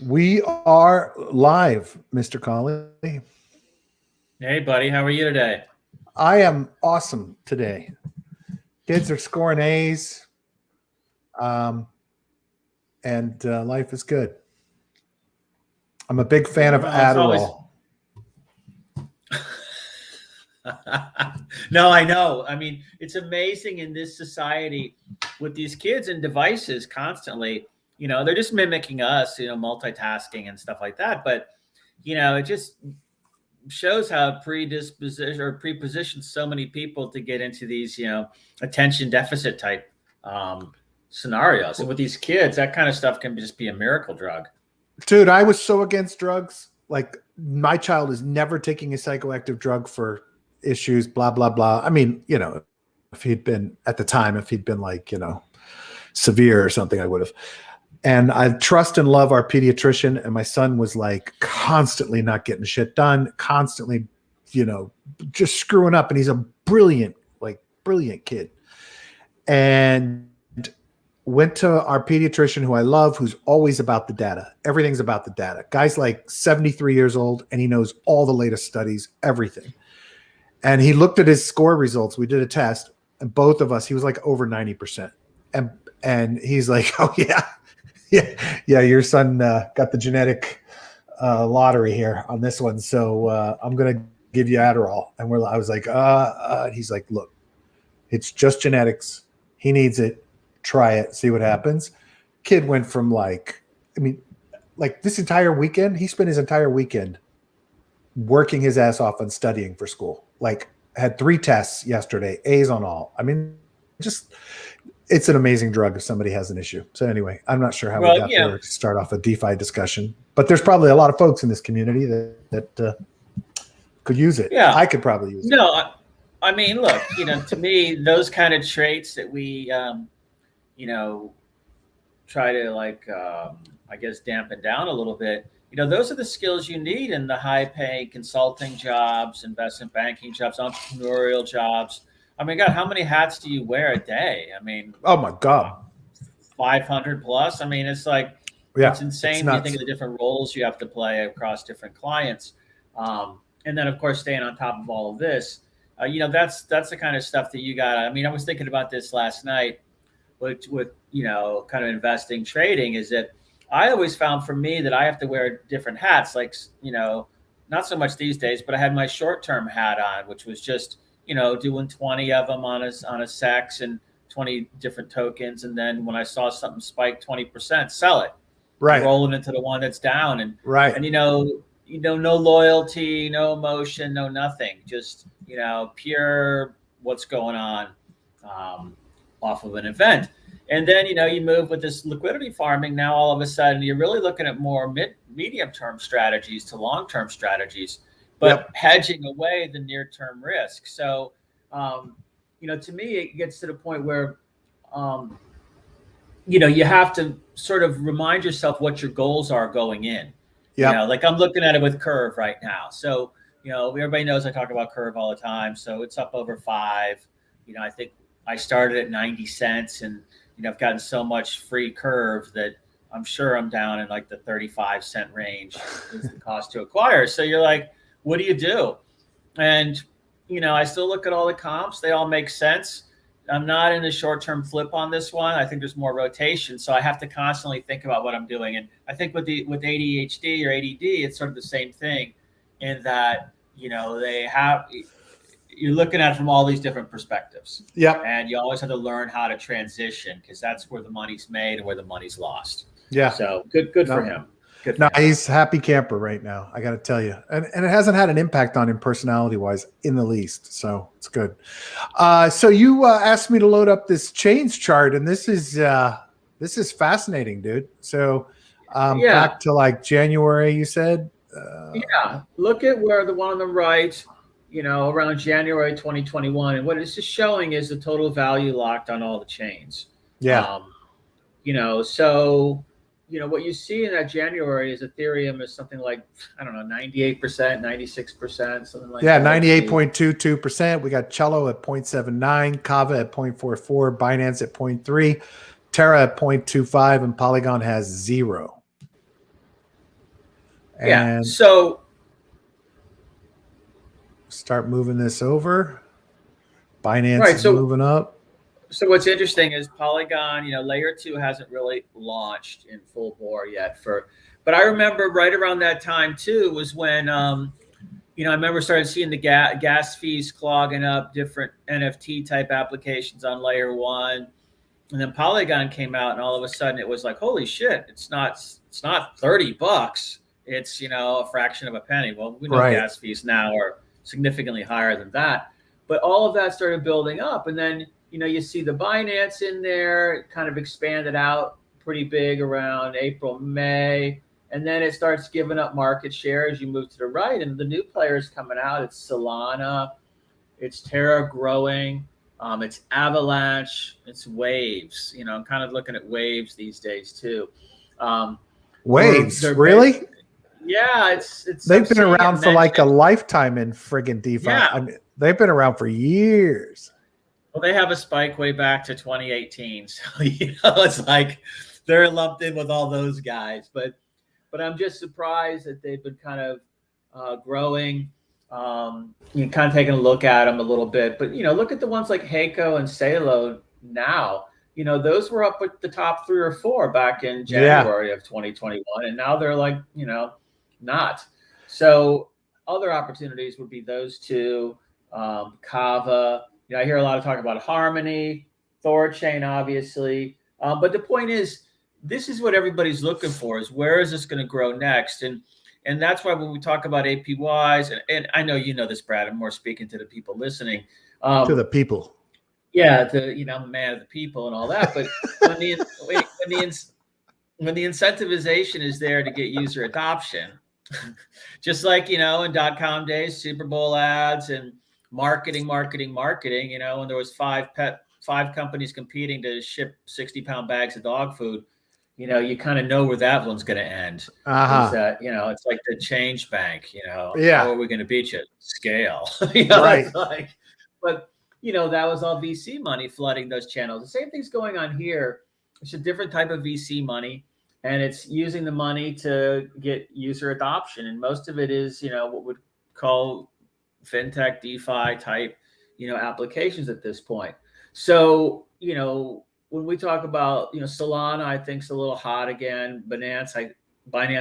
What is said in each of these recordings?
We are live, Mr. Cawley. Hey, buddy, how are you today? I am awesome today. Kids are scoring A's, um, and life is good. I'm a big fan of Well, it's always Adderall. no, I know. I mean, it's amazing in this society with these kids and devices constantly. They're just mimicking us, multitasking and stuff like that. But it just shows how predisposition or prepositioned so many people to get into these, attention deficit type scenarios. And with these kids, that kind of stuff can just be a miracle drug. Dude, I was so against drugs. Like, my child is never taking a psychoactive drug for issues, blah, blah, blah. I mean, if he'd been at the time, if he'd been like, severe or something, I would have. And I trust and love our pediatrician. And my son was like constantly not getting shit done, constantly, just screwing up. And he's a brilliant kid. And went to our pediatrician, who I love, who's always about the data. Everything's about the data. Guy's like 73 years old, and he knows all the latest studies, everything. And he looked at his score results. We did a test, and both of us, he was like over 90%. And he's like, oh, yeah, your son got the genetic lottery here on this one. So I'm going to give you Adderall. And I was like, he's like, look, it's just genetics. He needs it. Try it, see what happens. Kid went from this entire weekend, he spent his entire weekend working his ass off and studying for school. Like, had 3 tests yesterday, A's on all. I mean, it's an amazing drug if somebody has an issue. So anyway, I'm not sure how we got there to start off a DeFi discussion, but there's probably a lot of folks in this community that could use it. Yeah, I could probably use it. No, I mean, look, to me, those kind of traits that we, try to I guess dampen down a little bit. Those are the skills you need in the high-paying consulting jobs, investment banking jobs, entrepreneurial jobs. I mean, God, how many hats do you wear a day? I mean, oh my God, 500 plus. I mean, it's like it's insane when you think of the different roles you have to play across different clients, and then of course staying on top of all of this. That's the kind of stuff that you got. I mean, I was thinking about this last night. With kind of investing, trading, is that I always found for me that I have to wear different hats. Like, not so much these days, but I had my short-term hat on, which was just, doing 20 of them on a SEX and 20 different tokens. And then when I saw something spike 20%, sell it. Right. Roll it into the one that's down. And, right. And, no loyalty, no emotion, no nothing. Just, pure what's going on. Off of an event. And then, you move with this liquidity farming. Now, all of a sudden, you're really looking at more medium-term strategies to long-term strategies, but hedging away the near-term risk. So, to me, it gets to the point where, you have to sort of remind yourself what your goals are going in. Like I'm looking at it with Curve right now. So, everybody knows I talk about Curve all the time. So it's up over 5. I think I started at 90 cents and, I've gotten so much free Curve that I'm sure I'm down in like the 35-cent range is the cost to acquire. So you're like, what do you do? And, I still look at all the comps. They all make sense. I'm not in a short-term flip on this one. I think there's more rotation. So I have to constantly think about what I'm doing. And I think with ADHD or ADD, it's sort of the same thing in that, you're looking at it from all these different perspectives. Yeah. And you always have to learn how to transition because that's where the money's made and where the money's lost. Yeah. So good for him. Good for him. He's happy camper right now, I got to tell you. And it hasn't had an impact on him personality-wise in the least. So it's good. So you asked me to load up this chains chart, and this is fascinating, dude. So back to like January, you said? Look at where the one on the right, around January 2021. And what it's just showing is the total value locked on all the chains. Yeah. So, what you see in that January is Ethereum is something like, I don't know, 98%, 96%, something like that. Yeah, 98.22%. We got Cello at 0.79, Kava at 0.44, Binance at 0.3, Terra at 0.25, and Polygon has 0. Yeah. and So start moving this over. Binance right. is moving up. So what's interesting is Polygon, layer 2 hasn't really launched in full bore yet but I remember right around that time too was when, I remember started seeing the gas fees clogging up different NFT type applications on layer 1. And then Polygon came out and all of a sudden it was like, holy shit, it's not $30. It's, a fraction of a penny. Well, we know Right. gas fees now are significantly higher than that. But all of that started building up. And then, you see the Binance in there, it kind of expanded out pretty big around April, May. And then it starts giving up market share as you move to the right. And the new players coming out, it's Solana, it's Terra growing, it's Avalanche, it's Waves. I'm kind of looking at Waves these days too. Waves, they're really? Yeah, it's. They've been around for like a lifetime in friggin' DeFi. Yeah. I mean, they've been around for years. Well, they have a spike way back to 2018, so it's like they're lumped in with all those guys. But I'm just surprised that they've been kind of growing. You kind of taking a look at them a little bit, but look at the ones like Heiko and Salo now. Those were up at the top 3 or 4 back in January of 2021, and now they're like, not. So other opportunities would be those two, Kava. I hear a lot of talk about Harmony, Thorchain, obviously. But the point is, this is what everybody's looking for: is where is this going to grow next? And that's why when we talk about APYs, and I know you know this, Brad, I'm more speaking to the people listening. To the people. Yeah, I'm a man of the people and all that. But when the incentivization is there to get user adoption, just like, in .com days, Super Bowl ads and marketing, when there was five companies competing to ship 60-pound bags of dog food, you kind of know where that one's going to end. Uh-huh. Is that, it's like the change bank, Yeah. how are we going to beat you? Scale. Right. But, that was all VC money flooding those channels. The same thing's going on here. It's a different type of VC money, and it's using the money to get user adoption. And most of it is, what we'd call fintech, DeFi type, applications at this point. So, when we talk about, Solana, I think is a little hot again. Binance,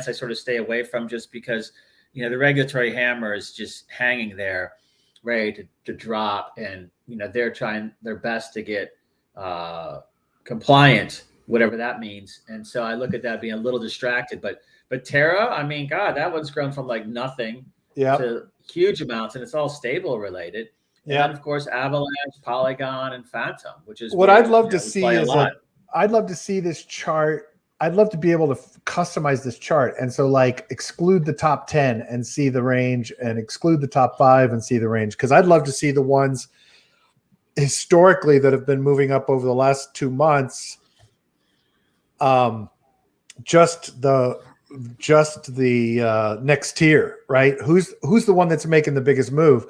I sort of stay away from just because, the regulatory hammer is just hanging there, ready to drop. And, they're trying their best to get compliant, whatever that means. And so I look at that being a little distracted. But Terra, I mean, God, that one's grown from like nothing to huge amounts, and it's all stable related. Yeah, and of course, Avalanche, Polygon, and Phantom, which is what I'd love to see is I'd love to see this chart. I'd love to be able to customize this chart, and so like exclude the top 10 and see the range, and exclude the top 5 and see the range, because I'd love to see the ones historically that have been moving up over the last 2 months. Just the next tier, right? Who's the one that's making the biggest move?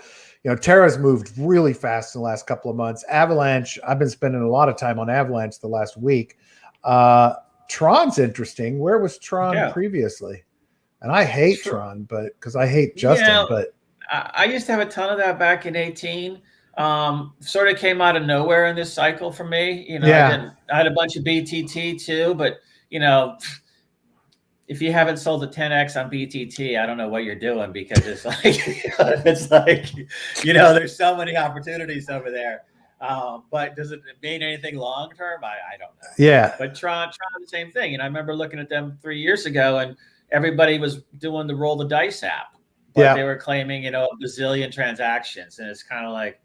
Terra's moved really fast in the last couple of months. Avalanche, I've been spending a lot of time on Avalanche the last week. Tron's interesting. Where was Tron previously? And I hate Tron, but because I hate Justin. But I used to have a ton of that back in 2018. Sort of came out of nowhere in this cycle for me. I had a bunch of BTT too, but if you haven't sold a 10x on BTT, I don't know what you're doing, because it's like, there's so many opportunities over there. But does it mean anything long term? I don't know. Yeah. But Tron, the same thing. And I remember looking at them 3 years ago, and everybody was doing the roll the dice app, but they were claiming, a bazillion transactions, and it's kind of like,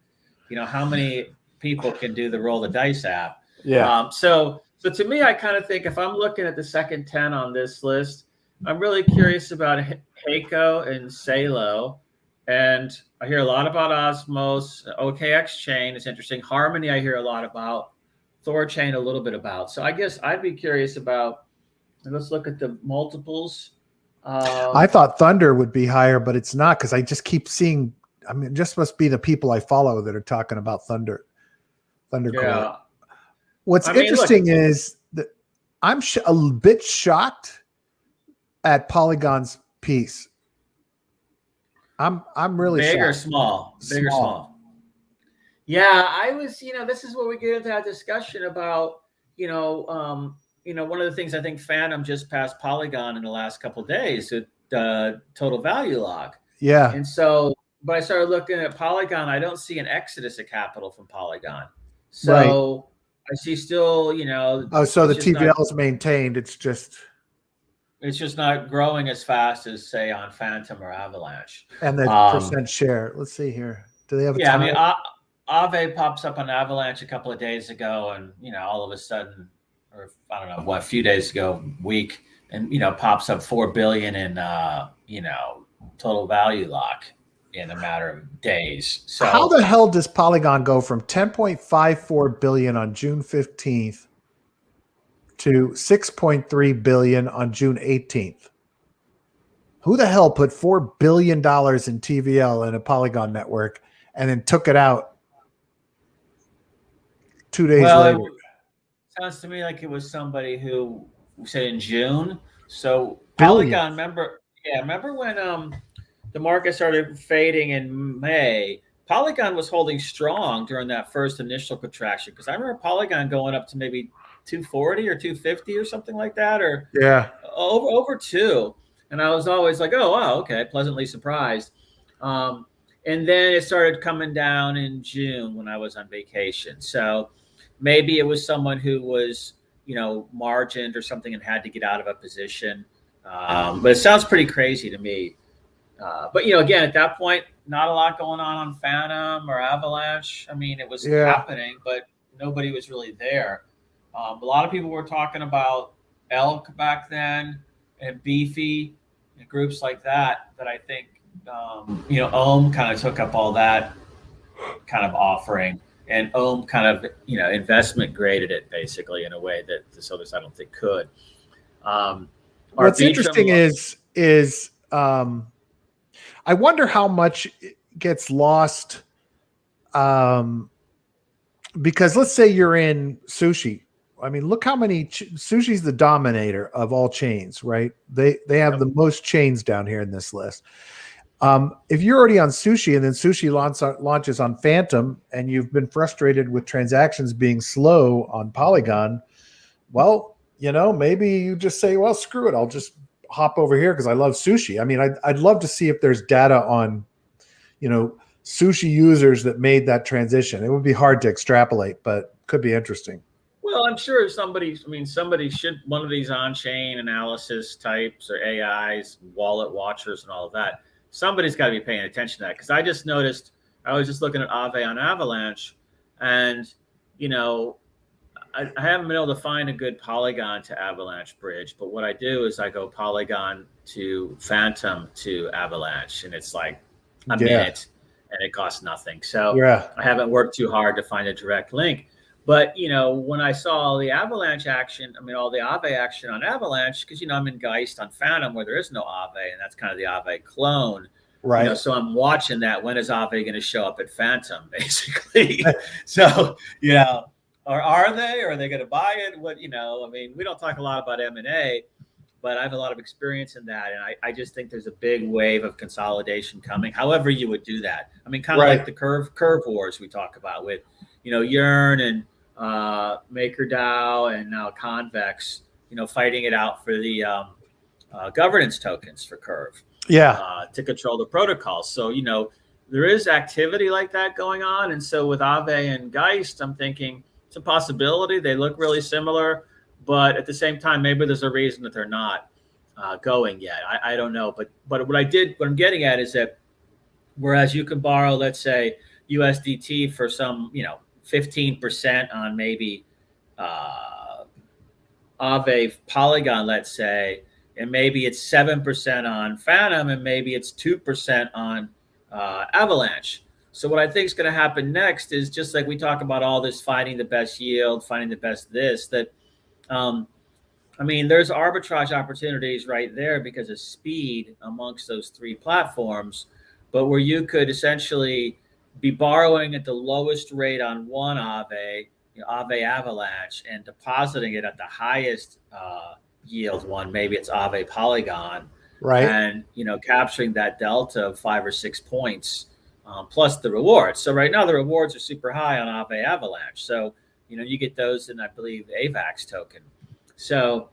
how many people can do the roll the dice app? Yeah. So to me, I kind of think if I'm looking at the second 10 on this list, I'm really curious about Heiko and Salo. And I hear a lot about Osmos. OKX chain is interesting. Harmony, I hear a lot about. Thorchain, a little bit about. So I guess I'd be curious about, let's look at the multiples. I thought Thunder would be higher, but it's not, because I just keep seeing, it just must be the people I follow that are talking about Thunder. Yeah. What's interesting is that I'm a bit shocked at Polygon's piece? I'm really big or shocked. small, big or small. Yeah, I was. This is where we get into that discussion about one of the things I think Phantom just passed Polygon in the last couple of days with total value lock. Yeah. And so, but I started looking at Polygon. I don't see an exodus of capital from Polygon. So right. I see still, Oh, so the TVL is maintained. It's just not growing as fast as, say, on Phantom or Avalanche. And the percent share. Let's see here. Do they have a yeah, time? I mean, Aave pops up on Avalanche a couple of days ago, and all of a sudden, or I don't know, a few days ago, week, and pops up 4 billion in total value lock in a matter of days. So how the hell does Polygon go from 10.54 billion on June 15th to 6.3 billion on June 18th? Who the hell put $4 billion in TVL in a Polygon network and then took it out 2 days later? It sounds to me like it was somebody who said in June. So Billions. Polygon, remember when the market started fading in May? Polygon was holding strong during that first initial contraction, because I remember Polygon going up to maybe 240 or 250 or something like that, or over 2. And I was always like, oh, wow, okay, pleasantly surprised. And then it started coming down in June when I was on vacation. So maybe it was someone who was, margined or something and had to get out of a position. But it sounds pretty crazy to me. But, again, at that point, not a lot going on Phantom or Avalanche. I mean, it was happening, but nobody was really there. A lot of people were talking about Elk back then and Beefy and groups like that I think, Ohm kind of took up all that kind of offering, and Ohm kind of, investment graded it basically in a way that this others I don't think could. What's interesting is I wonder how much gets lost because let's say you're in Sushi. I mean, look how many Sushi's the dominator of all chains, right? They have the most chains down here in this list. If you're already on Sushi and then Sushi launches on Phantom and you've been frustrated with transactions being slow on Polygon, well, maybe you just say, well, screw it. I'll just hop over here because I love Sushi. I mean, I'd love to see if there's data on, Sushi users that made that transition. It would be hard to extrapolate, but could be interesting. Well, I'm sure somebody should, one of these on-chain analysis types or AIs, wallet watchers and all of that, somebody's got to be paying attention to that. Because I just noticed, I was just looking at Aave on Avalanche, and, I haven't been able to find a good Polygon to Avalanche bridge. But what I do is I go Polygon to Phantom to Avalanche, and it's like a minute, and it costs nothing. So I haven't worked too hard to find a direct link. But, when I saw all the Avalanche action, all the Aave action on Avalanche, because, I'm in Geist on Phantom where there is no Aave, and that's kind of the Aave clone. Right. So I'm watching that. When is Aave going to show up at Phantom, basically? So, or are they? Or are they going to buy it? What, we don't talk a lot about M&A, but I have a lot of experience in that. And I just think there's a big wave of consolidation coming, however you would do that. Kind of like the curve wars we talk about with, Yearn and MakerDAO and now Convex, fighting it out for the governance tokens for Curve. To control the protocol. So, there is activity like that going on. And so with Aave and Geist, I'm thinking it's a possibility. They look really similar, but at the same time, maybe there's a reason that they're not going yet. I don't know. But what I'm getting at is that whereas you can borrow, let's say, USDT for some, 15% on maybe Aave Polygon, let's say, and maybe it's 7% on Phantom, and maybe it's 2% on Avalanche. So what I think is going to happen next is, just like we talk about all this finding the best yield, finding the best this, that there's arbitrage opportunities right there because of speed amongst those three platforms, but where you could essentially be borrowing at the lowest rate on one Aave, Aave Avalanche, and depositing it at the highest yield one, maybe it's Aave Polygon, Right. and capturing that delta of 5 or 6 points plus the rewards. So right now the rewards are super high on Aave Avalanche. So you get those in, I believe, AVAX token. So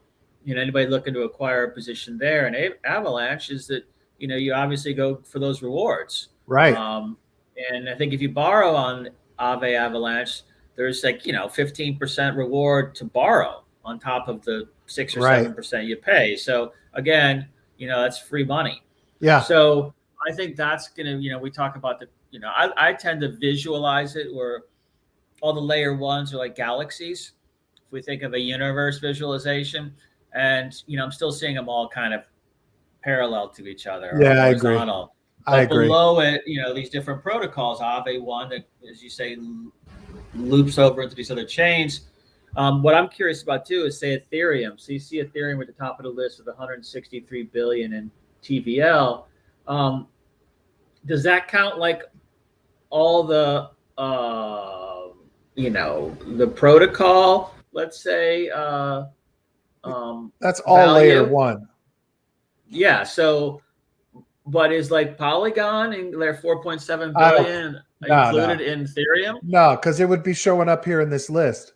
anybody looking to acquire a position there in Avalanche is that you obviously go for those rewards. Right. And I think if you borrow on Aave Avalanche, there's 15% reward to borrow on top of the 6 or 7% you pay. So again, that's free money. Yeah. So I think that's gonna, we talk about I tend to visualize it where all the layer ones are like galaxies. If we think of a universe visualization, and I'm still seeing them all kind of parallel to each other. Yeah, or horizontal. I agree. Below it, these different protocols, Aave one that, as you say, loops over into these other chains. What I'm curious about too is, say, Ethereum. So you see Ethereum at the top of the list with 163 billion in TVL. Does that count like all the the protocol? Let's say that's all value? layer one. Yeah. So, but is like Polygon and their 4.7 billion included in Ethereum? No, because it would be showing up here in this list.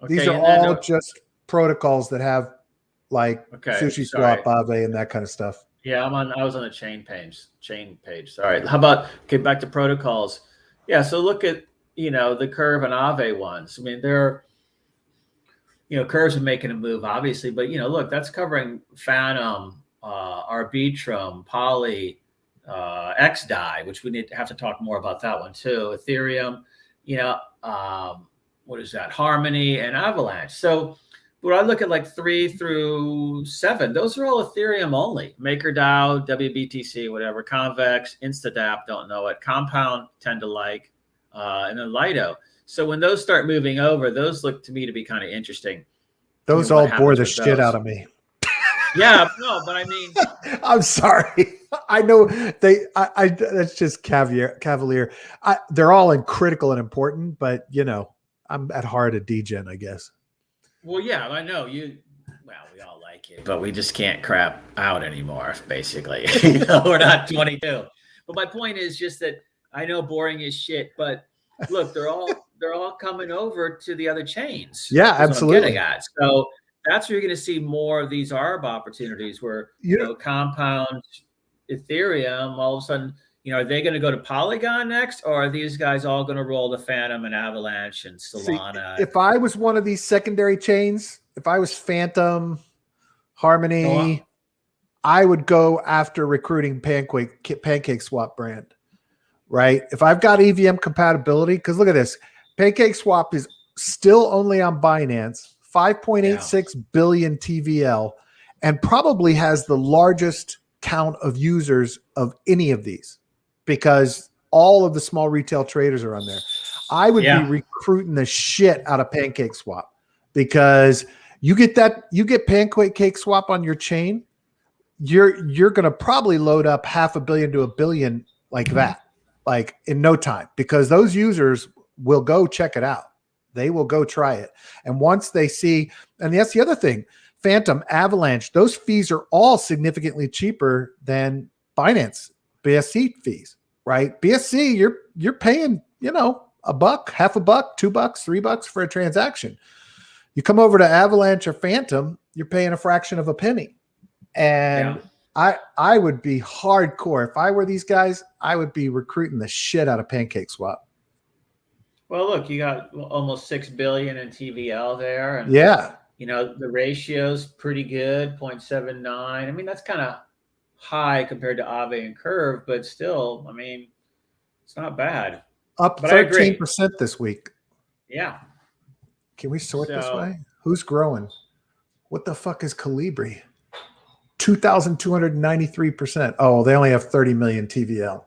Okay, these are all just protocols that have like Sushi Swap, Aave, and that kind of stuff. Yeah, I was on the chain page. Sorry. How about back to protocols? Yeah. So look at the Curve and Aave ones. I mean, they're Curve's been making a move, obviously, but look, that's covering Phantom, Arbitrum, Poly, XDAI, which we have to talk more about that one too. Ethereum, what is that? Harmony and Avalanche. So when I look at like 3 through 7, those are all Ethereum only. MakerDAO, WBTC, whatever, Convex, Instadap, don't know it. Compound tend to like, and then Lido. So when those start moving over, those look to me to be kind of interesting. Those all bore the shit out of me. Yeah, no, but I mean, I'm sorry. I know that's just cavalier. They're all critical and important, but I'm at heart a degen, I guess. Well, yeah, I know you. Well, we all like it, but we just can't crap out anymore. Basically, we're not 22. But my point is just that I know boring is shit, but look, they're all coming over to the other chains. Yeah, absolutely. So that's where you're going to see more of these ARB opportunities, where Compound, Ethereum, all of a sudden, are they going to go to Polygon next, or are these guys all going to roll the Phantom and Avalanche and Solana? See, if I was one of these secondary chains, if I was Phantom, Harmony, I would go after recruiting Pancake Swap brand, right? If I've got EVM compatibility, because look at this, Pancake Swap is still only on Binance, 5.86 billion TVL, and probably has the largest count of users of any of these, because all of the small retail traders are on there. I would be recruiting the shit out of Pancake Swap, because you get Pancake Swap on your chain, you're going to probably load up $500 million to $1 billion like that, like in no time, because those users will go check it out. They will go try it. And once they see, and that's the other thing, Phantom, Avalanche, those fees are all significantly cheaper than Binance BSC fees, right? BSC, you're paying, $1, $1, $2, $3 for a transaction. You come over to Avalanche or Phantom, you're paying a fraction of a penny. And I would be hardcore. If I were these guys, I would be recruiting the shit out of Pancake Swap. Well, look, you got almost 6 billion in TVL there. And the ratio's pretty good, 0.79. I mean, that's kind of high compared to Aave and Curve, but still, I mean, it's not bad. Up 13% this week. Yeah. Can we sort this way? Who's growing? What the fuck is Calibri? 2,293%. Oh, they only have 30 million TVL.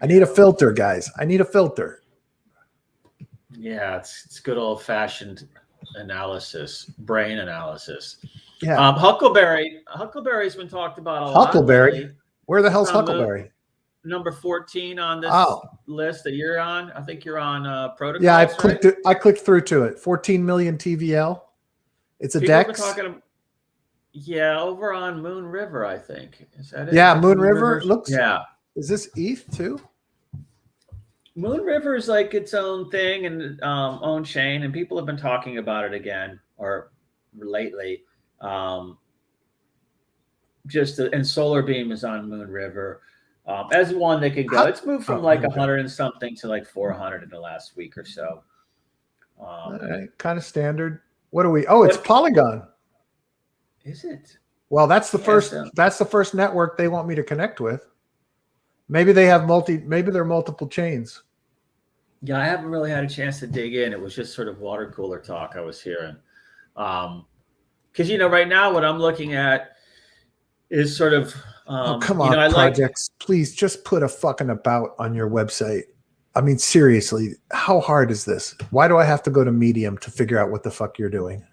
I need a filter, guys. I need a filter. Yeah, it's good old-fashioned analysis, brain analysis. Yeah. Huckleberry's been talked about a lot. Huckleberry? Where the hell's Huckleberry? Number 14 on this list that you're on. I think you're on protocols. Yeah, I clicked through to it. 14 million TVL. It's a DEX. Yeah, over on Moon River, I think. Is that it? Yeah, Is that Moon River looks. Yeah. Is this ETH too? Moon River is like its own thing and own chain, and people have been talking about it again or lately. Um, and Solar Beam is on Moon River as one that can go. It's moved from like 100 and something to like 400 in the last week or so. All right, kind of standard. What are we? Oh, it's Polygon. Is it? Well, that's the first. That's the first network they want me to connect with. Maybe they have Maybe they're multiple chains. Yeah, I haven't really had a chance to dig in. It was just sort of water cooler talk I was hearing. Because right now what I'm looking at is sort of. Come on, projects! Please just put a fucking about on your website. I mean, seriously, how hard is this? Why do I have to go to Medium to figure out what the fuck you're doing?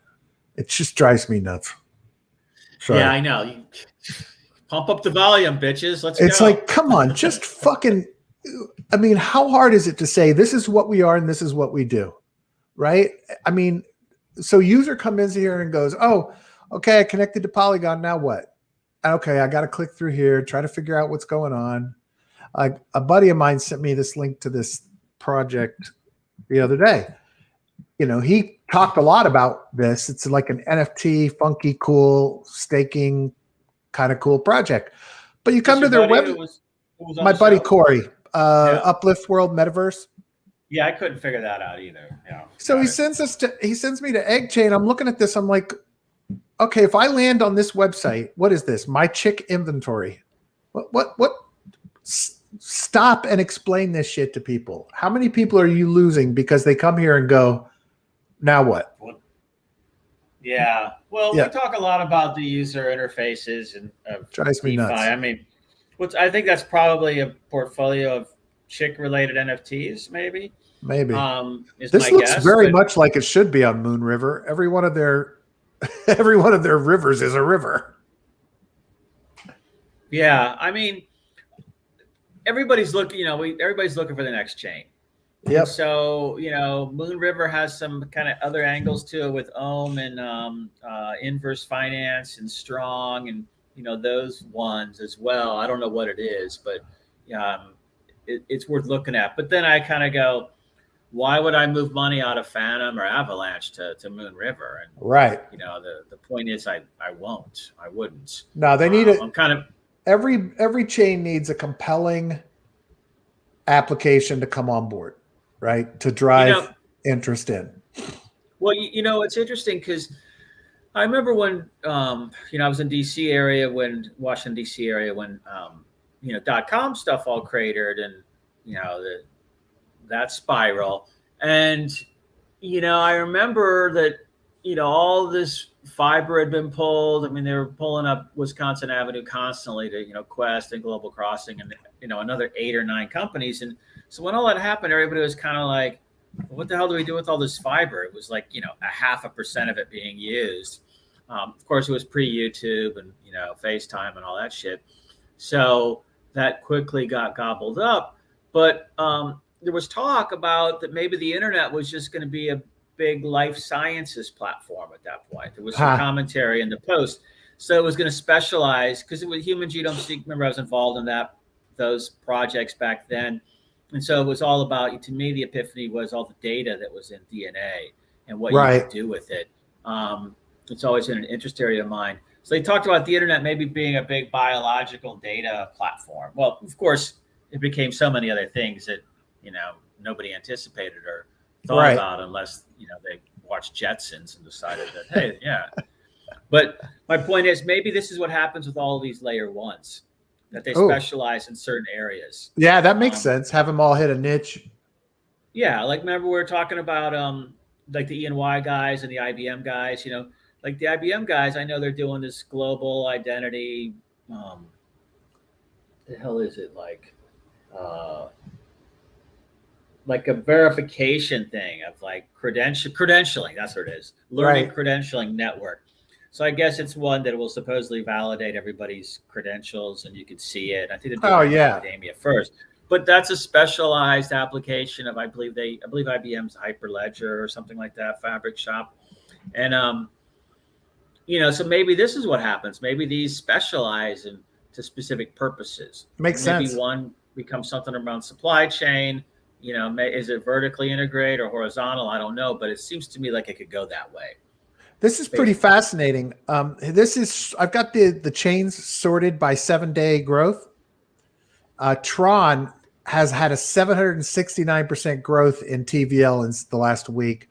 It just drives me nuts. Sorry. Yeah, I know. You pump up the volume, bitches. Let's go. It's like, come on, just fucking. I mean, how hard is it to say this is what we are and this is what we do, right? I mean, so user comes in here and goes, oh, okay, I connected to Polygon. Now what? Okay, I got to click through here, try to figure out what's going on. A buddy of mine sent me this link to this project the other day. He talked a lot about this. It's like an NFT, funky, cool, staking, kind of cool project. But you come to their website. My buddy Corey, Uplift World Metaverse. Yeah, I couldn't figure that out either. Yeah. So he sends me to EggChain. I'm looking at this. I'm like, okay, if I land on this website, what is this? My chick inventory. What? Stop and explain this shit to people. How many people are you losing because they come here and go, now what? Yeah. Well, we talk a lot about the user interfaces and drives me nuts. I mean, I think that's probably a portfolio of chick-related NFTs, maybe. Maybe. This looks very much like it should be on Moon River. Every one of their rivers is a river. Yeah, I mean, everybody's looking. Everybody's looking for the next chain. Yep. So Moon River has some kind of other angles to it with Ohm and Inverse Finance and Strong and those ones as well. I don't know what it is, but it's worth looking at. But then I kind of go, why would I move money out of Phantom or Avalanche to Moon River? And right. The point is I wouldn't. No, they need it. I'm kind of every chain needs a compelling application to come on board, right? To drive interest in. Well, it's interesting because I remember when I was in Washington D.C. area when .com stuff all cratered and that spiral, and I remember that all this fiber had been pulled. I mean, they were pulling up Wisconsin Avenue constantly to Quest and Global Crossing and another 8 or 9 companies. And so when all that happened, everybody was kind of like, well, what the hell do we do with all this fiber? It was like 0.5% of it being used. Of course, it was pre-YouTube and FaceTime and all that shit. So that quickly got gobbled up. But there was talk about that maybe the internet was just going to be a big life sciences platform at that point. There was some commentary in the post. So it was going to specialize because it was Human Genome Seek. Remember, I was involved in those projects back then. And so it was all about, to me, the epiphany was all the data that was in DNA and what you could do with it. It's always been an interest area of mine. So they talked about the internet maybe being a big biological data platform. Well, of course, it became so many other things that, nobody anticipated or thought about unless, they watched Jetsons and decided that, hey, yeah. But my point is maybe this is what happens with all of these layer ones, that they specialize in certain areas. Yeah, that makes sense. Have them all hit a niche. Yeah, like remember we were talking about like the E&Y guys and the IBM guys, like the IBM guys, I know they're doing this global identity. The hell is it like a verification thing of like credentialing. That's what it is. Learning credentialing network. So I guess it's one that will supposedly validate everybody's credentials and you could see it. I think they're doing academia first, but that's a specialized application of I believe IBM's Hyperledger or something like that, Fabric Shop, and So maybe this is what happens. Maybe these specialize into specific purposes. Makes maybe sense. one becomes something around supply chain. Is it vertically integrated or horizontal? I don't know, but it seems to me like it could go that way. This is pretty fascinating. I've got the chains sorted by 7-day growth. Tron has had a 769% growth in TVL in the last week.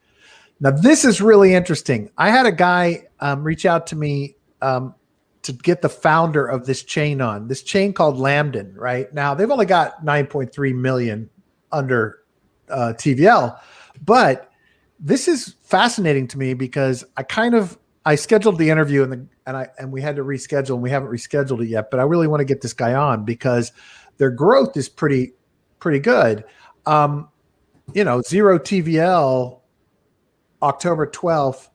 Now, this is really interesting. I had a guy reach out to me to get the founder of this chain on. This chain called Lambden, right? Now, they've only got 9.3 million under TVL, but this is fascinating to me because I scheduled the interview and we had to reschedule, and we haven't rescheduled it yet, but I really want to get this guy on because their growth is pretty good. Zero TVL October 12th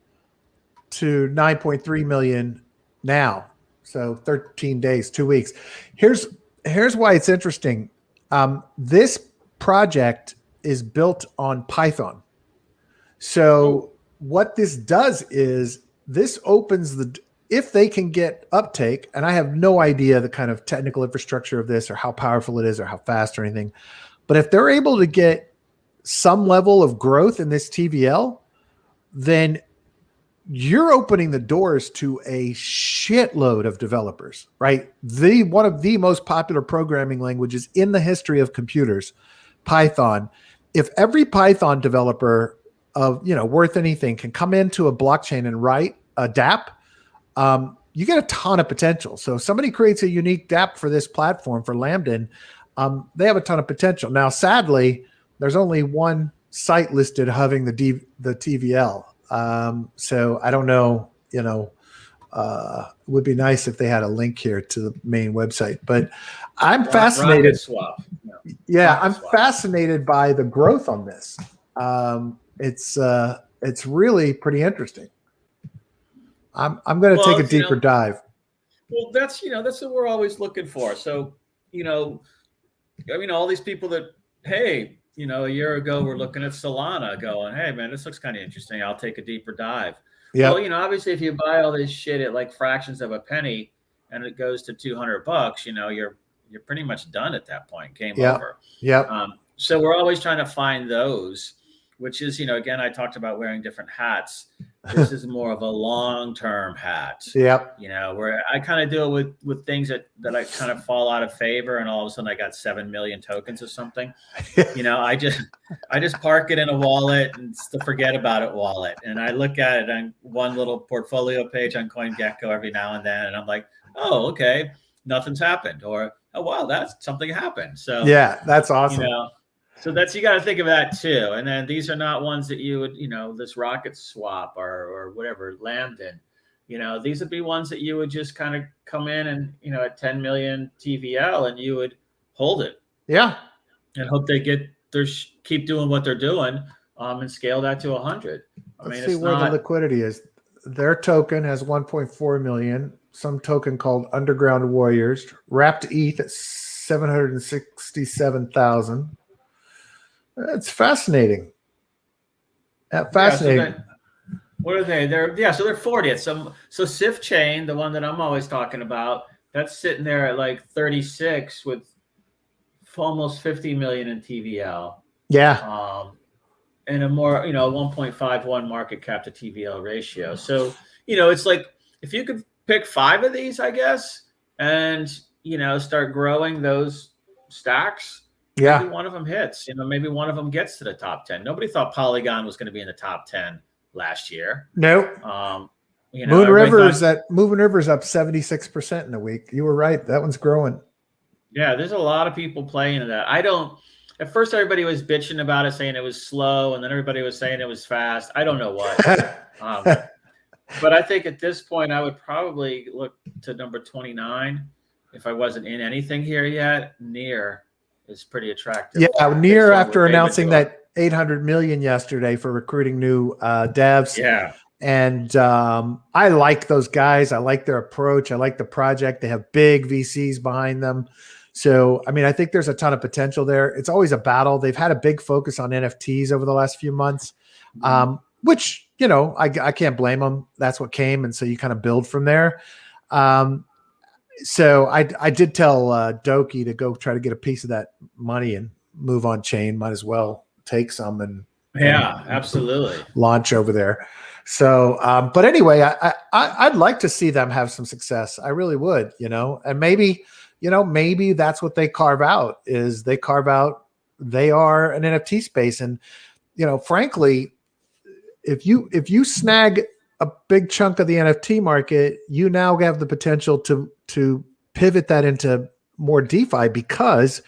to 9.3 million now. So 13 days, 2 weeks. Here's why it's interesting. This project is built on Python. So what this does is this opens if they can get uptake, and I have no idea the kind of technical infrastructure of this or how powerful it is or how fast or anything, but if they're able to get some level of growth in this TVL, then you're opening the doors to a shitload of developers, right? One of the most popular programming languages in the history of computers, Python. If every Python developer worth anything can come into a blockchain and write a dApp, you get a ton of potential. So if somebody creates a unique dApp for this platform for Lambden, they have a ton of potential. Now, sadly, there's only one site listed having the TVL. So I don't know, it would be nice if they had a link here to the main website, but I'm fascinated. I'm fascinated by the growth on this. It's really pretty interesting. I'm going to take a deeper dive. Well, that's what we're always looking for. So, all these people that, hey, a year ago, we're looking at Solana going, hey, man, this looks kind of interesting. I'll take a deeper dive. Yep. Well, obviously, if you buy all this shit at like fractions of a penny and it goes to $200, you're pretty much done at that point. Game over. Yeah. So we're always trying to find those, which is, again, I talked about wearing different hats. This is more of a long-term hat. Yep. Where I kind of do it with things that I kind of fall out of favor, and all of a sudden I got 7 million tokens or something. I just park it in a wallet, and it's the forget about it wallet. And I look at it on one little portfolio page on CoinGecko every now and then, and I'm like, oh, okay, nothing's happened, or oh wow, that's something happened. So yeah, that's awesome. So you got to think of that too. And then these are not ones that you would, this rocket swap or whatever, Lambden, these would be ones that you would just kind of come in and, at 10 million TVL, and you would hold it. Yeah. And hope they keep doing what they're doing and scale that to 100. Let's see where the liquidity is. Their token has 1.4 million, some token called Underground Warriors, wrapped ETH at 767,000. That's fascinating. Fascinating. Yeah, what are they? They're 40th. So SIF chain, the one that I'm always talking about, that's sitting there at like 36 with almost 50 million in TVL. Yeah. And a more, 1.51 market cap to TVL ratio. So, it's like if you could pick 5 of these, I guess, and start growing those stacks. Yeah. Maybe one of them hits, maybe one of them gets to the top 10. Nobody thought Polygon was going to be in the top 10 last year. Nope. Moon River's up 76% in a week. You were right. That one's growing. Yeah. There's a lot of people playing that. At first everybody was bitching about it, saying it was slow. And then everybody was saying it was fast. I don't know what, but I think at this point I would probably look to number 29. If I wasn't in anything here yet, Near is pretty attractive. Yeah, Near after announcing that 800 million yesterday for recruiting new devs. Yeah. And I like those guys. I like their approach. I like the project. They have big VCs behind them. So, I think there's a ton of potential there. It's always a battle. They've had a big focus on NFTs over the last few months, which, you know, I can't blame them. That's what came. And so you kind of build from there. So I did tell Doki to go try to get a piece of that money and move on chain. Might as well take some and absolutely launch over there. So, but anyway, I'd like to see them have some success. I really would, you know, and maybe that's what they carve out is they are an NFT space. And, you know, frankly, if you snag a big chunk of the NFT market, you now have the potential to pivot that into more DeFi because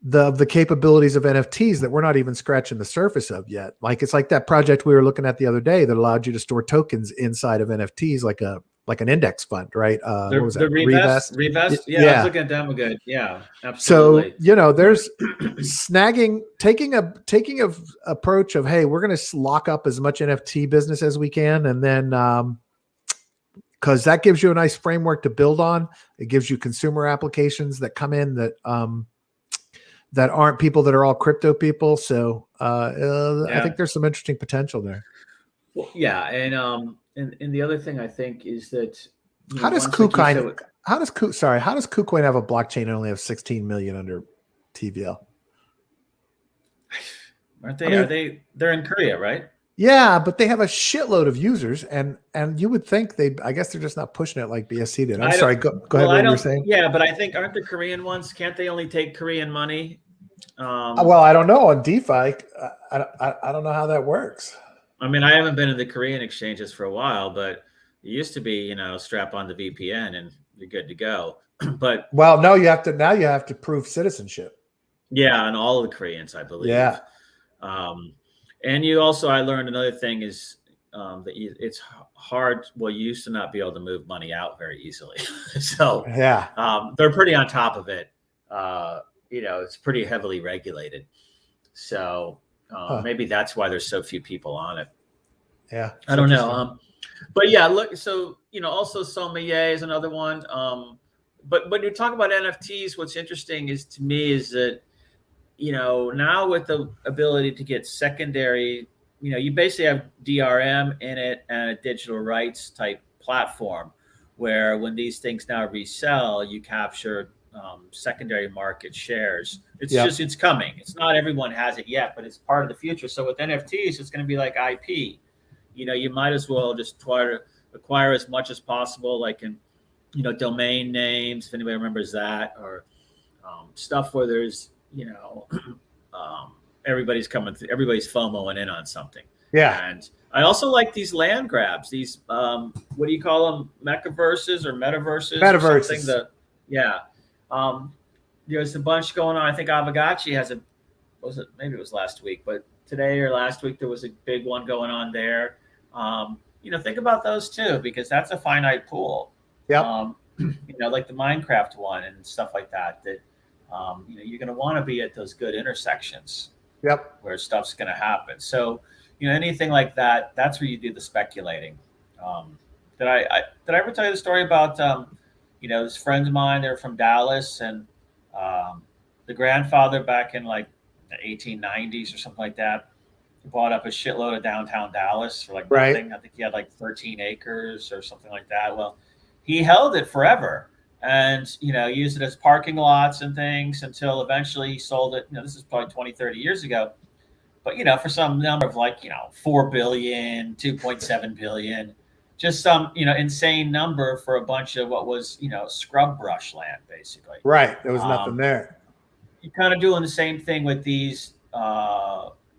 the capabilities of NFTs that we're not even scratching the surface of yet. Like it's like that project we were looking at the other day that allowed you to store tokens inside of NFTs like an index fund, right? What was that? Revest? Yeah, I was looking at them good. Yeah, absolutely. So, you know, there's taking a approach of, hey, we're going to lock up as much NFT business as we can. And then, because that gives you a nice framework to build on. It gives you consumer applications that come in that aren't people that are all crypto people. So I think there's some interesting potential there. Well, yeah, and the other thing I think is that how does KuCoin have a blockchain and only have 16 million under TVL? Aren't they? They're in Korea, right? Yeah, but they have a shitload of users, and you would think I guess they're just not pushing it like BSC did. I'm sorry. Go ahead. What you were saying? Yeah, but I think aren't the Korean ones? Can't they only take Korean money? Well, I don't know on DeFi. I don't know how that works. I mean, I haven't been in the Korean exchanges for a while, but it used to be, you know, strap on the VPN and you're good to go. But no, you have to prove citizenship. Yeah, and all of the Koreans, I believe. Yeah. And you also, I learned another thing is that it's hard. Well, you used to not be able to move money out very easily. So yeah, they're pretty on top of it. You know, it's pretty heavily regulated. So maybe that's why there's so few people on it. Yeah. I don't know. But yeah, look, so, you know, also Sommelier is another one. But when you talk about NFTs, what's interesting is to me is that, you know, now with the ability to get secondary, you know, you basically have DRM in it and a digital rights type platform where when these things now resell, you capture secondary market shares. It's coming. It's not everyone has it yet, but it's part of the future. So with NFTs, it's going to be like IP. You know, you might as well just try to acquire as much as possible, like in, you know, domain names, if anybody remembers that, or stuff where there's, you know, everybody's FOMOing in on something. Yeah. And I also like these land grabs, these, what do you call them? Metaverses. Metaverses. There's a bunch going on. I think Avagachi has maybe it was last week, but today or last week, there was a big one going on there. You know, think about those too, because that's a finite pool. Yeah. You know, like the Minecraft one and stuff like that, you know, you're going to want to be at those good intersections. Yep. Where stuff's going to happen. So, you know, anything like that, that's where you do the speculating. Did I ever tell you the story about, you know, this friend of mine, they're from Dallas, and the grandfather back in like the 1890s or something like that bought up a shitload of downtown Dallas for like nothing. I think he had like 13 acres or something like that. Well, he held it forever and, you know, used it as parking lots and things until eventually he sold it. You know, this is probably 20, 30 years ago. But, you know, for some number of like, you know, 4 billion, 2.7 billion, just some, you know, insane number for a bunch of what was, you know, scrub brush land, basically. Right. There was nothing there. You're kind of doing the same thing with these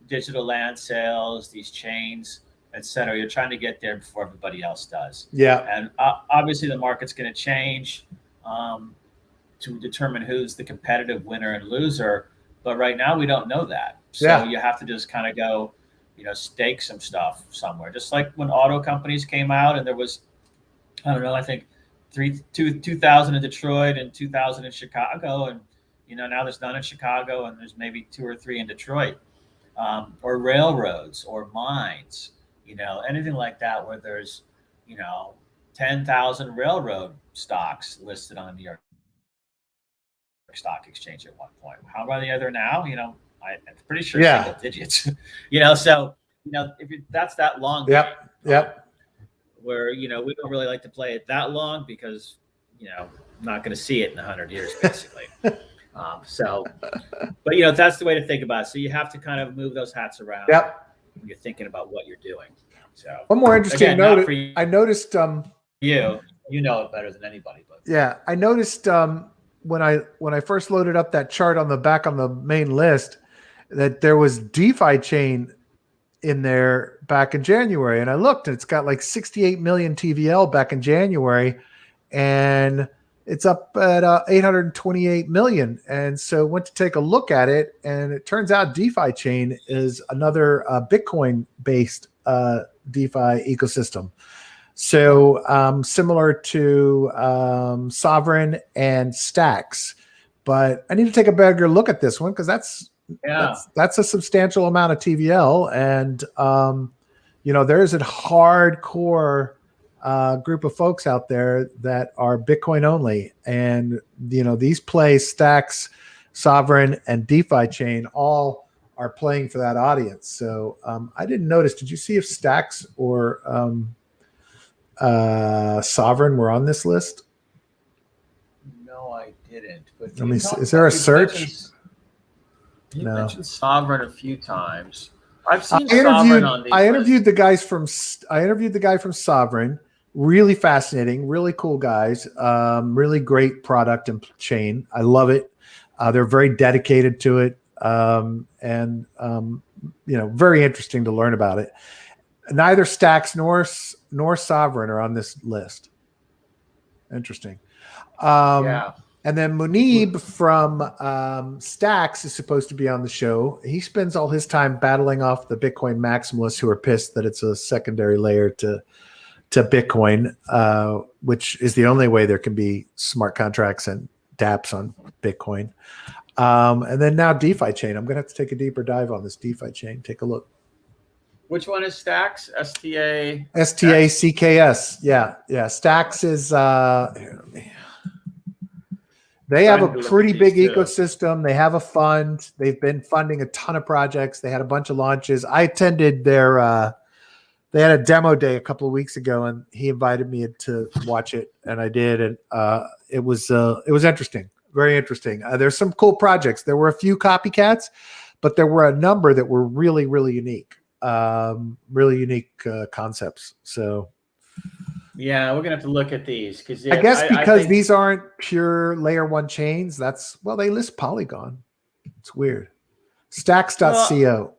digital land sales, these chains, et cetera. You're trying to get there before everybody else does. Yeah. And obviously the market's going to change to determine who's the competitive winner and loser. But right now we don't know that. So you have to just kind of go, you know, stake some stuff somewhere. Just like when auto companies came out and there was, I don't know, I think 2,000 in Detroit and 2,000 in Chicago. And, you know, now there's none in Chicago and there's maybe 2 or 3 in Detroit. Or railroads or mines, you know, anything like that where there's, you know, 10,000 railroad stocks listed on the New York Stock Exchange at one point. How many are there now? You know, I'm pretty sure single digits, you know, so if that's that long. Yep. Yep. Where, we don't really like to play it that long because, I'm not going to see it in 100 years, basically. But that's the way to think about it. So you have to kind of move those hats around. Yep. When you're thinking about what you're doing. So one more interesting note. I noticed, you know it better than anybody, but yeah, I noticed when I first loaded up that chart on the back on the main list that there was DeFi chain in there back in January, and I looked, and it's got like 68 million TVL back in January, and it's up at 828 million. And so went to take a look at it, and it turns out DeFi chain is another Bitcoin based DeFi ecosystem. So similar to Sovereign and Stacks, but I need to take a better look at this one because that's a substantial amount of TVL, and there's a hardcore group of folks out there that are Bitcoin only, and these plays, Stacks, Sovereign, and DeFi chain all are playing for that audience. So I didn't notice. Did you see if Stacks or Sovereign were on this list? No, I didn't. But let me see. Is there a search? You mentioned Sovereign a few times. I've seen Sovereign on these. I interviewed the guy from Sovereign. Really fascinating, really cool guys. Really great product and chain. I love it. They're very dedicated to it, and very interesting to learn about it. Neither Stacks nor Sovereign are on this list. Interesting. And then Munib from Stacks is supposed to be on the show. He spends all his time battling off the Bitcoin maximalists who are pissed that it's a secondary layer to Bitcoin, which is the only way there can be smart contracts and dApps on Bitcoin. And then now DeFi chain. I'm going to have to take a deeper dive on this DeFi chain. Take a look. Which one is Stacks? STACKS? Yeah. Stacks is they have a pretty big ecosystem. They have a fund. They've been funding a ton of projects. They had a bunch of launches. I attended their they had a demo day a couple of weeks ago, and he invited me to watch it, and I did, and it was interesting, very interesting. There's some cool projects. There were a few copycats, but there were a number that were really, really unique. Concepts. So yeah, we're gonna have to look at these because I guess because these aren't pure layer one chains. They list Polygon. It's weird. Stacks.co. Well,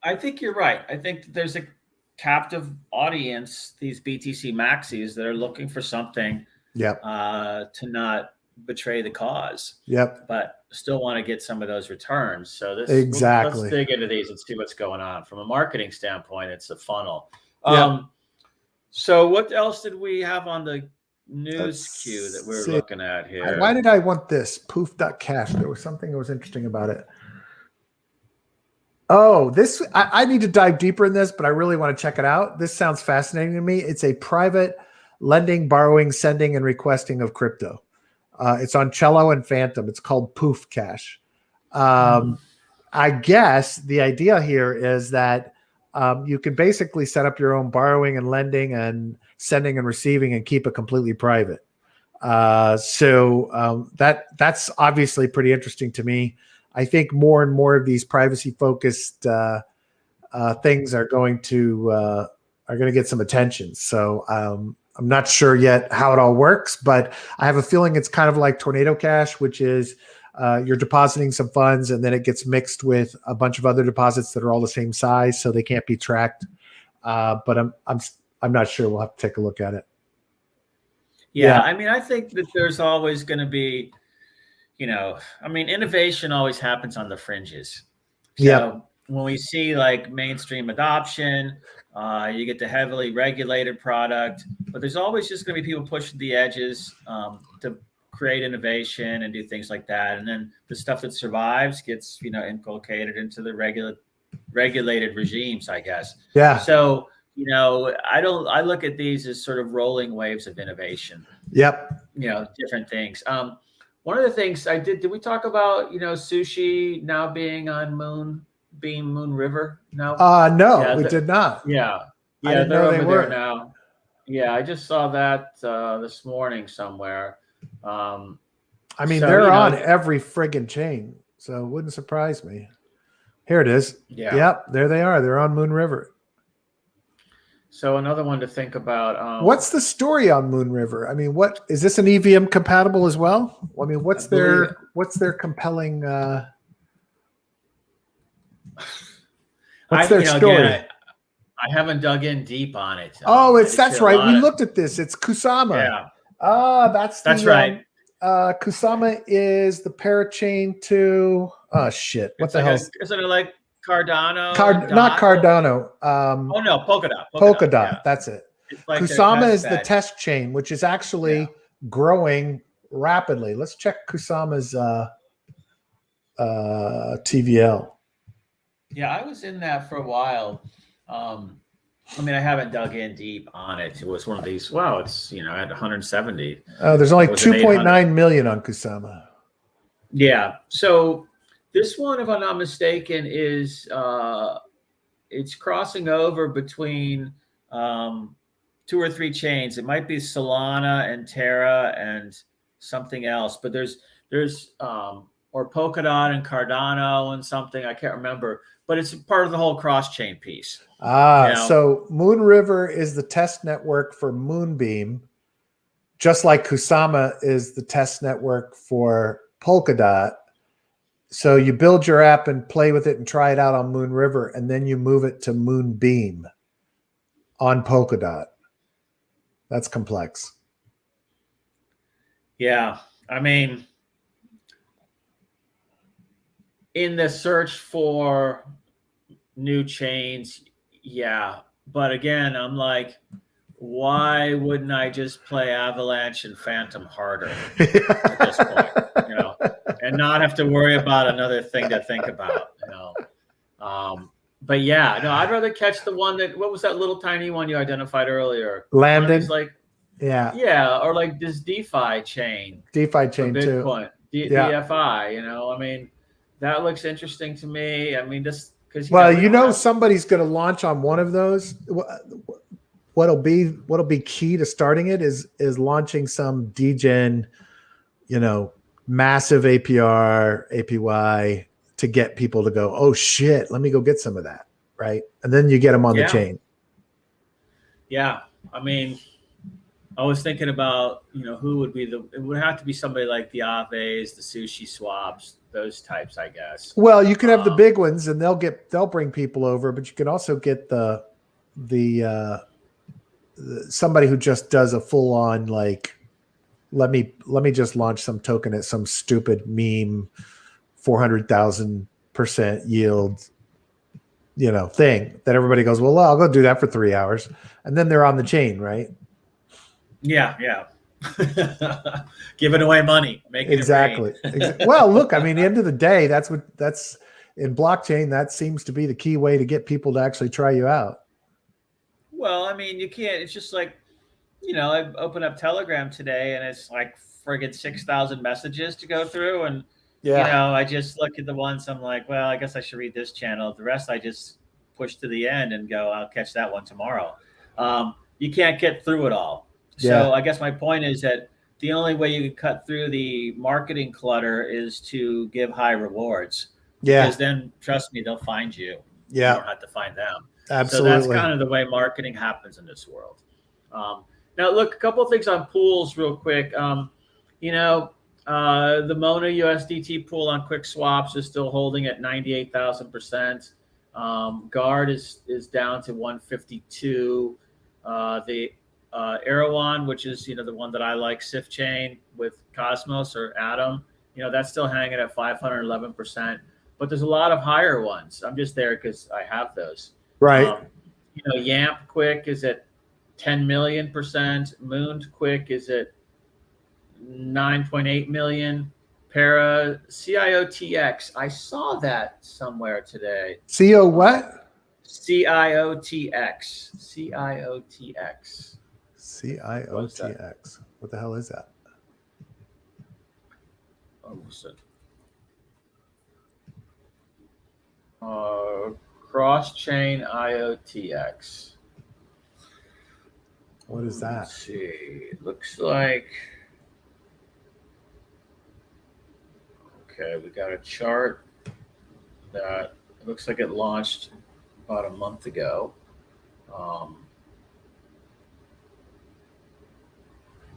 I think you're right. I think there's a captive audience, these BTC maxis that are looking for something to not betray the cause. Yep. But still want to get some of those returns. So exactly. Let's dig into these and see what's going on. From a marketing standpoint, it's a funnel. So what else did we have on the news queue that we're looking at here? Why did I want this? Poof.cash. There was something that was interesting about it. Oh, this, I need to dive deeper in this, but I really want to check it out. This sounds fascinating to me. It's a private lending, borrowing, sending, and requesting of crypto. It's on Cello and Phantom. It's called Poof Cash. I guess the idea here is that you can basically set up your own borrowing and lending and sending and receiving and keep it completely private. So that's obviously pretty interesting to me. I think more and more of these privacy-focused things are going to get some attention. So I'm not sure yet how it all works, but I have a feeling it's kind of like Tornado Cash, which is you're depositing some funds and then it gets mixed with a bunch of other deposits that are all the same size, so they can't be tracked. But I'm not sure. We'll have to take a look at it. Yeah. I mean, I think that there's always going to be, innovation always happens on the fringes. So when we see like mainstream adoption, you get the heavily regulated product, but there's always just going to be people pushing the edges to create innovation and do things like that. And then the stuff that survives gets, inculcated into the regulated regimes, I guess. Yeah. So, I look at these as sort of rolling waves of innovation. Yep. Different things. One of the things did we talk about, sushi now being on Moon? Beam Moon River? No. No, Yeah, we did not. Yeah. I Yeah, didn't they're know they over were. there now. Yeah, I just saw that this morning somewhere. I mean, So, they're you know, on every friggin' chain, so it wouldn't surprise me. Here it is. yeah. Yep, there they are. They're on Moon River. So another one to think about. What's the story on Moon River? I mean, what is this an EVM compatible as well? I mean, what's their compelling? What's their story? Again, I haven't dug in deep on it. That's right. We looked at this. It's Kusama. Yeah. That's right. Kusama is the parachain to. Oh shit! What the hell? Isn't it like Cardano? Not Cardano. Oh no, Polkadot. Polkadot. Yeah. That's it. Like Kusama is the test chain, which is actually growing rapidly. Let's check Kusama's TVL. Yeah, I was in that for a while. I mean, I haven't dug in deep on it. It was one of these. Wow, it's at 170. There's only 2.9 million on Kusama. Yeah. So this one, if I'm not mistaken, is it's crossing over between 2 or 3 chains. It might be Solana and Terra and something else, but there's or Polkadot and Cardano and something, I can't remember, but it's part of the whole cross chain piece. So Moon River is the test network for Moonbeam, just like Kusama is the test network for Polkadot. So you build your app and play with it and try it out on Moon River, and then you move it to Moonbeam on Polkadot. That's complex. Yeah. I mean, in the search for new chains, yeah. But again, I'm like, why wouldn't I just play Avalanche and Phantom harder at this point, and not have to worry about another thing to think about, But yeah, no, I'd rather catch the one what was that little tiny one you identified earlier? Landon. Yeah, or like this DeFi chain. DeFi chain too. Bitcoin, DFI. I mean, that looks interesting to me. I mean, just because. Well, somebody's going to launch on one of those. What'll be key to starting it is launching some degen, massive APY to get people to go, oh shit, let me go get some of that, right? And then you get them on the chain. Yeah, I mean, I was thinking about who would be it would have to be somebody like the Aves, the Sushi Swaps, those types, I guess. Well, you can have the big ones, and they'll bring people over, but you can also get the somebody who just does a full on like, let me just launch some token at some stupid meme 400,000% yield, thing that everybody goes, well, I'll go do that for 3 hours, and then they're on the chain, right? Yeah. Giving away money, making exactly. Well, look, I mean, at the end of the day, that's in blockchain. That seems to be the key way to get people to actually try you out. Well, I mean, you can't. It's just like, I opened up Telegram today, and it's like friggin' 6,000 messages to go through, and I just look at the ones I'm like, well, I guess I should read this channel. The rest I just push to the end and go, I'll catch that one tomorrow. You can't get through it all. So I guess my point is that the only way you can cut through the marketing clutter is to give high rewards. Yeah. Because then, trust me, they'll find you. Yeah. You don't have to find them. Absolutely. So that's kind of the way marketing happens in this world. Now, look, a couple of things on pools real quick. The Mona USDT pool on Quick Swaps is still holding at 98,000%. Guard is down to 152. The Erewhon, which is the one that I like, SIF chain with Cosmos or Atom, that's still hanging at 511%. But there's a lot of higher ones. I'm just there because I have those. Right. Yamp Quick is at 10 million%. Mooned Quick is at 9.8 million. Para CIOTX. I saw that somewhere today. CO what? CIOTX. CIOTX. CIOTX. What the hell is that? Cross-chain IOTX. What is that? Let's see. It looks like. Okay, we got a chart that looks like it launched about a month ago.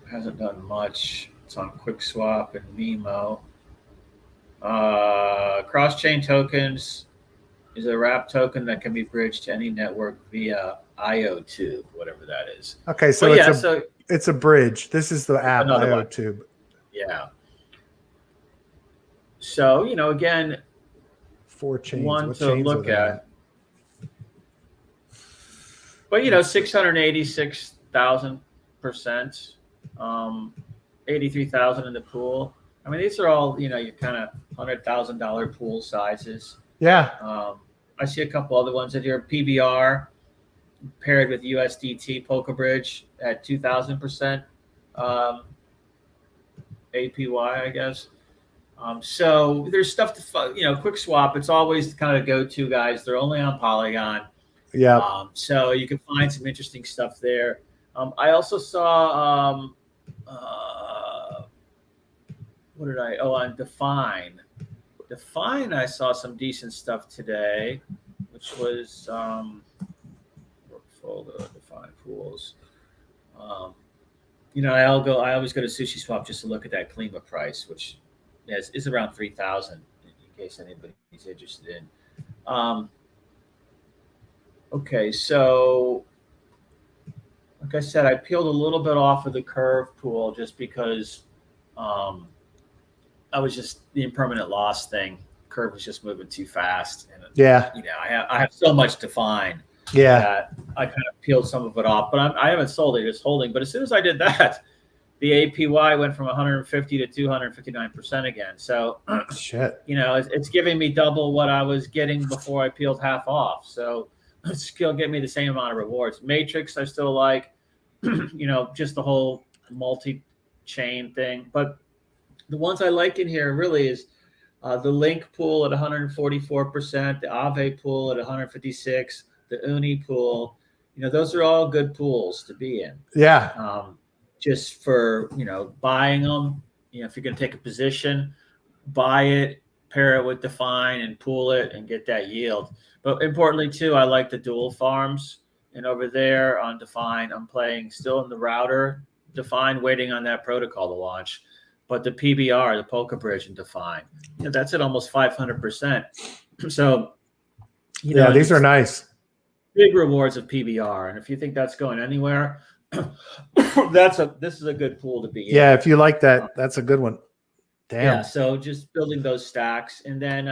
Hasn't done much. It's on QuickSwap and Nemo. Cross-chain tokens is a wrap token that can be bridged to any network via IOTube, whatever that is. Okay, so it's a bridge. This is the app IOTube. Yeah. So, again, 4 chains. One what to chains look at. But 686,000%, 83,000 in the pool. I mean, these are all your kind of $100,000 pool sizes. Yeah. I see a couple other ones in here. PBR paired with USDT Polka Bridge at 2,000% APY, I guess. So there's stuff to QuickSwap. It's always kind of go-to, guys. They're only on Polygon. Yeah. So you can find some interesting stuff there. I also saw on Define. Define, I saw some decent stuff today, which was portfolio Define pools. I always go to Sushi Swap just to look at that Klima price, which is around 3,000 in case anybody's interested in. Okay, so like I said, I peeled a little bit off of the Curve pool just because I was just the impermanent loss thing. Curve was just moving too fast, and I have so much to find. Yeah, that I kind of peeled some of it off, but I haven't sold it, just holding. But as soon as I did that, the APY went from 150 to 259% again. So shit, it's giving me double what I was getting before I peeled half off. So it's still getting me the same amount of rewards. Matrix, I still like, just the whole multi-chain thing. But the ones I like in here really is the Link pool at 144%, the Aave pool at 156%, the Uni pool. Those are all good pools to be in. Yeah. Just for, buying them, if you're going to take a position, buy it, pair it with Define and pool it and get that yield. But importantly too, I like the dual farms. And over there on Define, I'm playing still in the router Define, waiting on that protocol to launch. But the PBR, the Polka Bridge and Define, that's at almost 500%. So, these are nice. Big rewards of PBR. And if you think that's going anywhere, this is a good pool to be in. Yeah, if you like that, that's a good one. Damn. Yeah, so just building those stacks. And then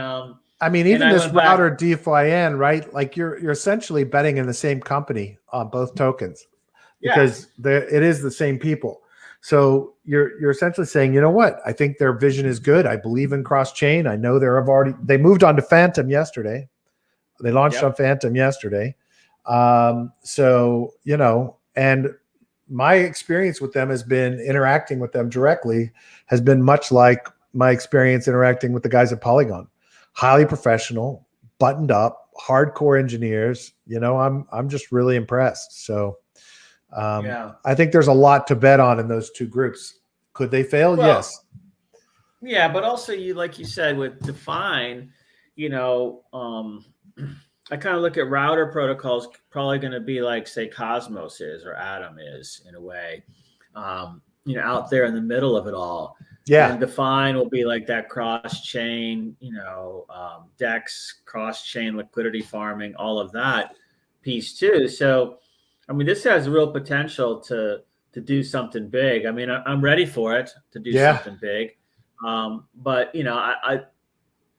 even this router DFYN, right? Like you're essentially betting in the same company on both tokens because it is the same people. So you're essentially saying, you know what? I think their vision is good. I believe in cross-chain. I know they moved on to Phantom yesterday. They launched on Phantom yesterday. And my experience with them has been interacting with them directly has been much like my experience interacting with the guys at Polygon. Highly professional, buttoned up, hardcore engineers. I'm just really impressed. So I think there's a lot to bet on in those two groups. Could they fail? Well, yes. Yeah, but also like you said with Define, I kind of look at router protocols probably going to be like, say, Cosmos is or Atom is in a way, out there in the middle of it all. Yeah. And Define will be like that cross-chain, DEX, cross-chain liquidity farming, all of that piece too. So, this has real potential to do something big. I'm ready for it to do something big. But,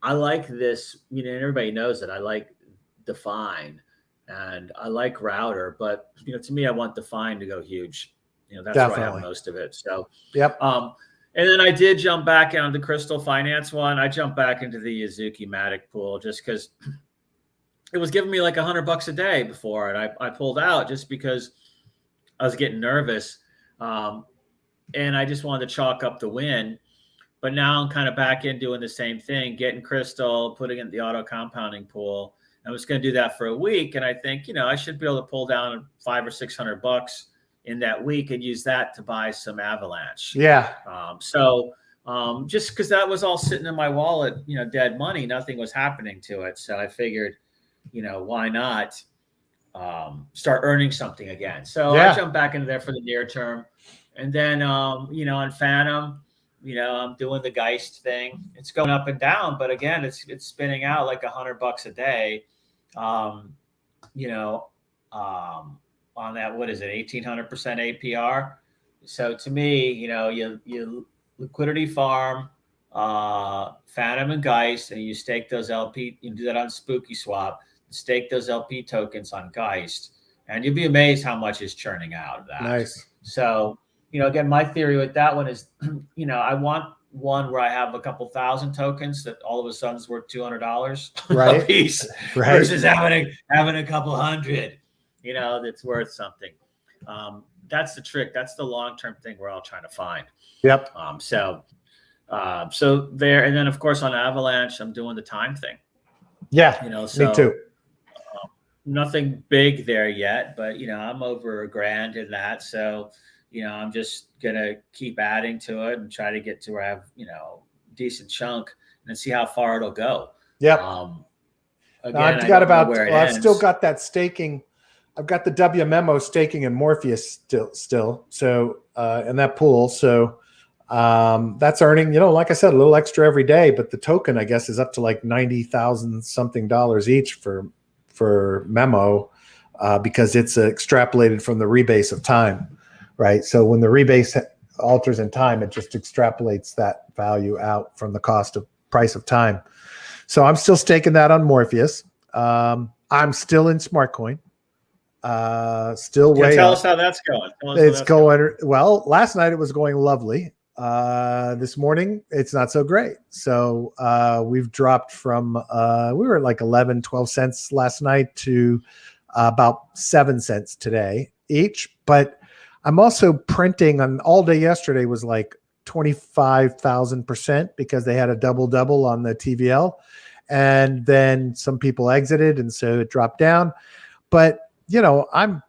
I like this, everybody knows that I like Define and I like router, but to me, I want Define to go huge. That's Definitely. where I have most of it. So, yep. And then I did jump back on the Crystal Finance one. I jumped back into the Yazuki Matic pool just because it was giving me like $100 a day before, and I pulled out just because I was getting nervous, and I just wanted to chalk up the win. But now I'm kind of back in doing the same thing, getting crystal, putting it in the auto compounding pool. I was going to do that for a week, and I think, I should be able to pull down $500 or $600 in that week and use that to buy some Avalanche. Yeah. Just because that was all sitting in my wallet, dead money, nothing was happening to it. So I figured, why not start earning something again? So I jumped back into there for the near term, and then on Phantom, I'm doing the Geist thing. It's going up and down, but again, it's spinning out like $100 a day. On that, what is it, 1,800% APR? So to me, you liquidity farm, Phantom and Geist, and you stake those LP. You do that on Spooky Swap. Stake those LP tokens on Geist, and you'll be amazed how much is churning out of that. Nice. So, again, my theory with that one is, I want one where I have a couple thousand tokens that all of a sudden is worth $200 a piece, versus having a couple hundred, that's worth something. That's the trick. That's the long-term thing we're all trying to find. Yep. So there, and then of course on Avalanche, I'm doing the time thing. Yeah. Me too. Nothing big there yet, but I'm over $1,000 in that. So, I'm just gonna keep adding to it and try to get to where I have, decent chunk and see how far it'll go. Yep. Again, I've still got that staking. I've got the WMMO staking in Morpheus still. So in that pool. So that's earning, like I said, a little extra every day, but the token, I guess, is up to like $90,000 something each for Memo, because it's extrapolated from the rebase of time, right? So when the rebase alters in time, it just extrapolates that value out from the price of time. So I'm still staking that on Morpheus. I'm still in SmartCoin. Still way Tell up. us how that's going. It's going well. Last night it was going lovely. This morning it's not so great. So we've dropped from we were at like 11, 12 cents last night to about 7 cents today each. But I'm also printing on all day yesterday was like 25,000% because they had a double on the TVL, and then some people exited, and so it dropped down. But I'm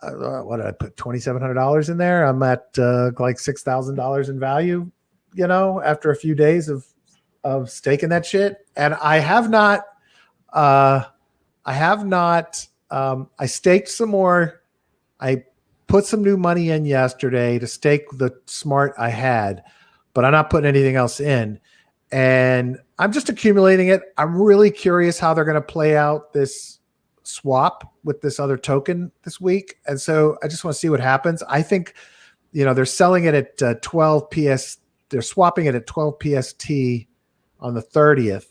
what did I put, $2,700 in there? I'm at like $6,000 in value, after a few days of staking that shit. And I staked some more. I put some new money in yesterday to stake the smart I had, but I'm not putting anything else in. And I'm just accumulating it. I'm really curious how they're going to play out this swap with this other token this week. And so I just want to see what happens. I think, they're selling it at 12 PS. They're swapping it at 12 PST on the 30th.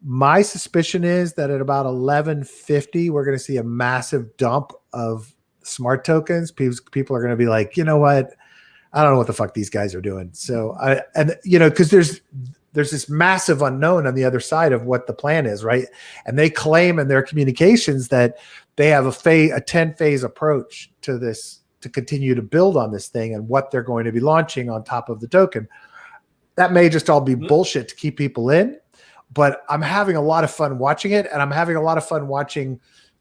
My suspicion is that at about 11:50, we're going to see a massive dump of smart tokens. People are going to be like, you know what? I don't know what the fuck these guys are doing. So because there's this massive unknown on the other side of what the plan is, right? And they claim in their communications that they have a 10-phase approach to this, to continue to build on this thing and what they're going to be launching on top of the token. That may just all be bullshit to keep people in, but I'm having a lot of fun watching it, and I'm having a lot of fun watching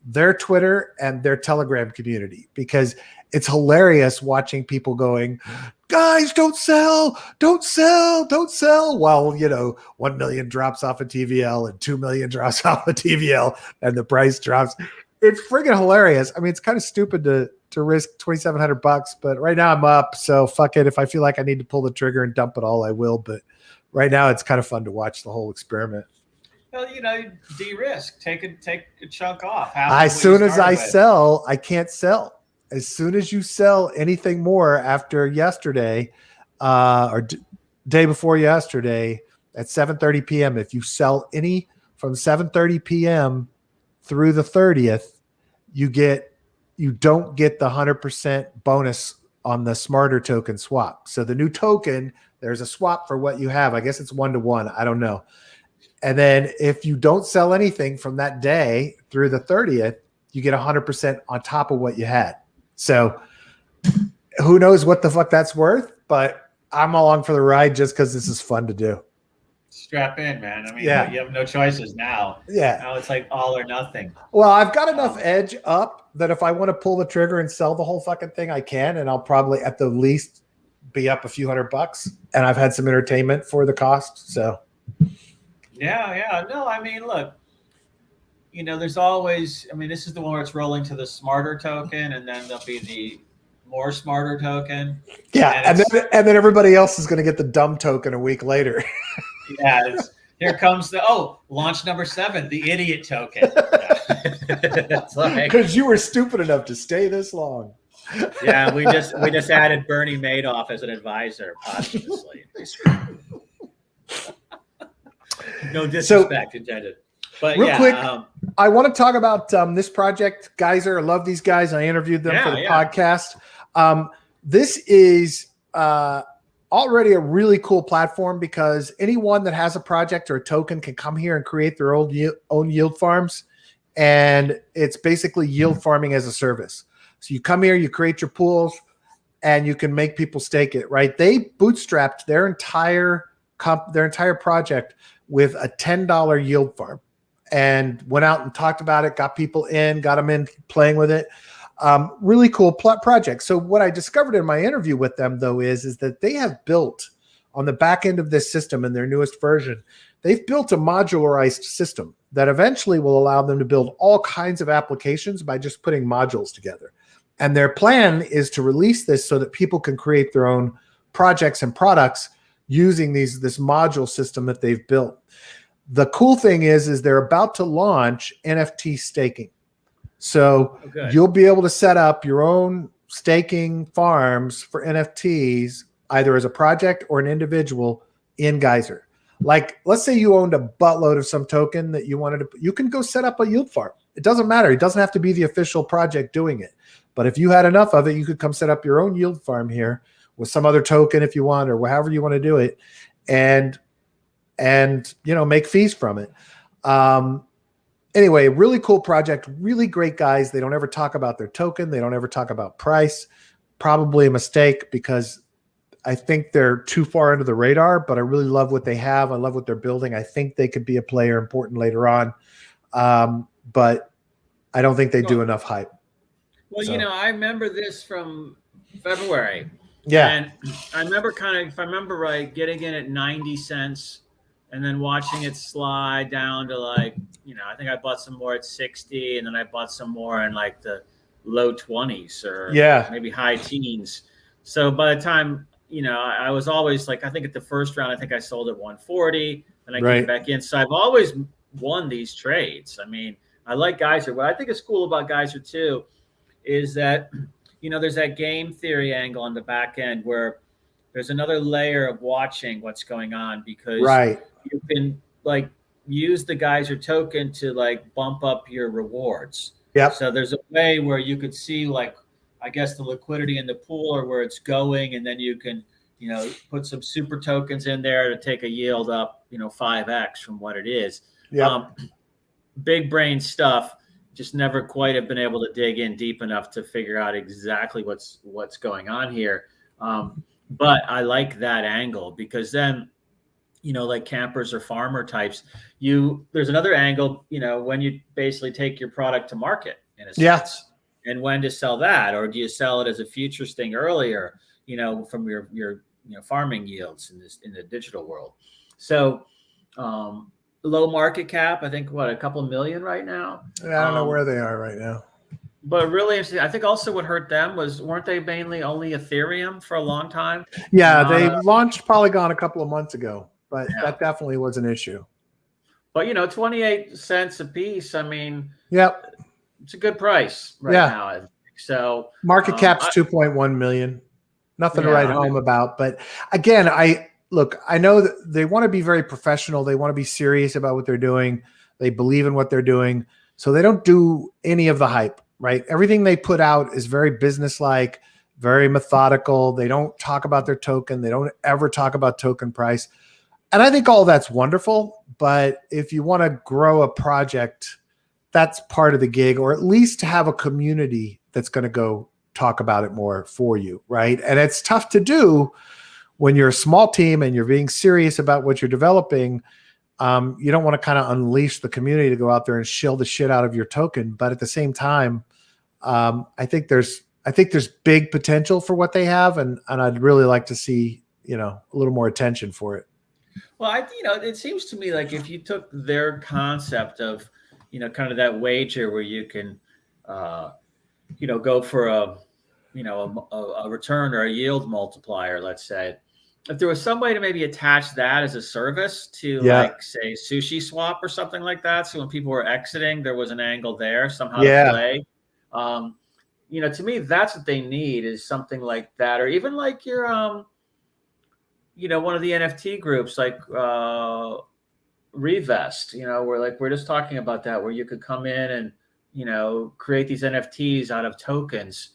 their Twitter and their Telegram community, because it's hilarious watching people going, guys, don't sell. While, 1 million drops off a TVL and 2 million drops off a TVL and the price drops. It's friggin' hilarious. I mean, it's kind of stupid to risk $2,700, but right now I'm up. So fuck it. If I feel like I need to pull the trigger and dump it all, I will. But right now it's kind of fun to watch the whole experiment. Well, de-risk, take a chunk off. As soon as I sell, I can't sell. As soon as you sell anything more after yesterday, or day before yesterday at 7:30 p.m., if you sell any from 7:30 p.m. through the 30th, you don't get the 100% bonus on the smarter token swap. So the new token, there's a swap for what you have. I guess it's 1-to-1. I don't know. And then if you don't sell anything from that day through the 30th, you get 100% on top of what you had. So who knows what the fuck that's worth, but I'm along for the ride just because this is fun to do. Strap in, man. I mean, Yeah. you have no choices now. Yeah. Now it's like all or nothing. Well, I've got enough edge up that if I want to pull the trigger and sell the whole fucking thing, I can, and I'll probably at the least be up a few $100, and I've had some entertainment for the cost. So yeah. No, I mean, look, there's always, I mean, this is the one where it's rolling to the smarter token, and then there'll be the more smarter token. Yeah, and then everybody else is going to get the dumb token a week later. Yeah, here comes launch number 7, the idiot token. Because you were stupid enough to stay this long. Yeah, we just added Bernie Madoff as an advisor posthumously. No disrespect intended. But real quick, I want to talk about this project, Geyser. I love these guys. I interviewed them for the podcast. This is already a really cool platform because anyone that has a project or a token can come here and create their own yield farms. And it's basically yield farming as a service. So you come here, you create your pools, and you can make people stake it, right? They bootstrapped their entire project with a $10 yield farm and went out and talked about it, got people in, got them in playing with it. Really cool project. So what I discovered in my interview with them, though, is that they have built on the back end of this system in their newest version, they've built a modularized system that eventually will allow them to build all kinds of applications by just putting modules together. And their plan is to release this so that people can create their own projects and products using this module system that they've built. The cool thing is they're about to launch NFT staking. So you'll be able to set up your own staking farms for NFTs, either as a project or an individual in Geyser. Like, let's say you owned a buttload of some token that you wanted to, you can go set up a yield farm. It doesn't matter. It doesn't have to be the official project doing it. But if you had enough of it, you could come set up your own yield farm here with some other token if you want, or however you want to do it, and make fees from it. Anyway, really cool project, really great guys. They don't ever talk about their token. They don't ever talk about price. Probably a mistake because I think they're too far under the radar, but I really love what they have. I love what they're building. I think they could be a player important later on. But I don't think they do enough hype. Well, I remember this from February. Yeah. And I remember if I remember right, getting in at 90 cents and then watching it slide down to I think I bought some more at 60, and then I bought some more in like the low 20s or maybe high teens. So by the time, I was always I think at the first round, I think I sold at 140 and I came back in. So I've always won these trades. I mean, I like Geyser. What I think is cool about Geyser too is that, there's that game theory angle on the back end where there's another layer of watching what's going on because you can use the Geyser token to bump up your rewards. Yeah. So there's a way where you could see I guess the liquidity in the pool or where it's going, and then you can, put some super tokens in there to take a yield up, 5x from what it is. Yeah. Big brain stuff. Just never quite have been able to dig in deep enough to figure out exactly what's going on here. But I like that angle because then, like campers or farmer types, there's another angle, when you basically take your product to market in a sense, and when to sell that, or do you sell it as a futures thing earlier, from your farming yields in the digital world. So, low market cap, I think a couple million right now. I don't know where they are right now. But really interesting. I think also what hurt them weren't they mainly only Ethereum for a long time? Yeah, they launched Polygon a couple of months ago, but that definitely was an issue. But 28 cents a piece. I mean, it's a good price now. I think. So market cap's 2.1 million. Nothing to write home about. But again, I know that they want to be very professional. They want to be serious about what they're doing. They believe in what they're doing. So they don't do any of the hype, right? Everything they put out is very businesslike, very methodical. They don't talk about their token. They don't ever talk about token price. And I think all that's wonderful. But if you want to grow a project, that's part of the gig, or at least to have a community that's going to go talk about it more for you, right? And it's tough to do when you're a small team and you're being serious about what you're developing, you don't want to kind of unleash the community to go out there and shill the shit out of your token. But at the same time, I think there's big potential for what they have, and I'd really like to see, a little more attention for it. Well, it seems to me like if you took their concept of, kind of that wager where you can, go for a return or a yield multiplier, let's say, if there was some way to maybe attach that as a service to like say Sushi Swap or something like that. So when people were exiting, there was an angle there somehow to play. To me, that's what they need, is something like that, or even like your, one of the NFT groups like Revest, where we're just talking about that, where you could come in and, create these NFTs out of tokens.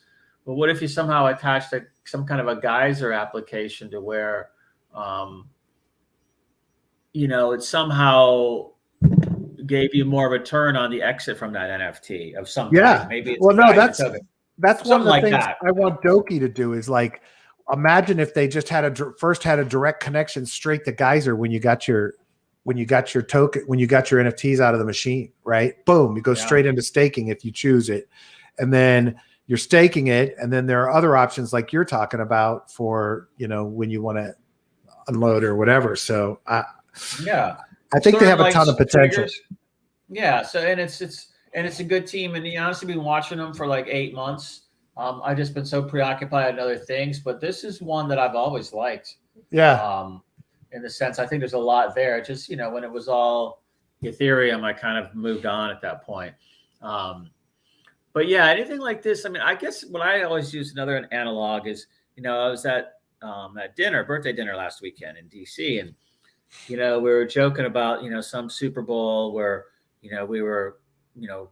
But what if you somehow attached some kind of a geyser application to where, it somehow gave you more return on the exit from that NFT of something. Yeah. Maybe it's that's one of the things I want Doki to do, is like, imagine if they just had a direct connection straight to Geyser when you got your token, when you got your NFTs out of the machine, right? Boom, you go straight into staking if you choose it. And then you're staking it. And then there are other options like you're talking about for, when you want to unload or whatever. So I think they have a ton of potential. Triggers. Yeah. So, and it's a good team. And honestly, been watching them for like 8 months. I've just been so preoccupied in other things, but this is one that I've always liked. Yeah. In the sense, I think there's a lot there. Just, when it was all Ethereum, I kind of moved on at that point. But yeah, anything like this, I mean, I guess what I always use another analog is, I was at birthday dinner last weekend in DC, and, we were joking about, some Super Bowl where, we were,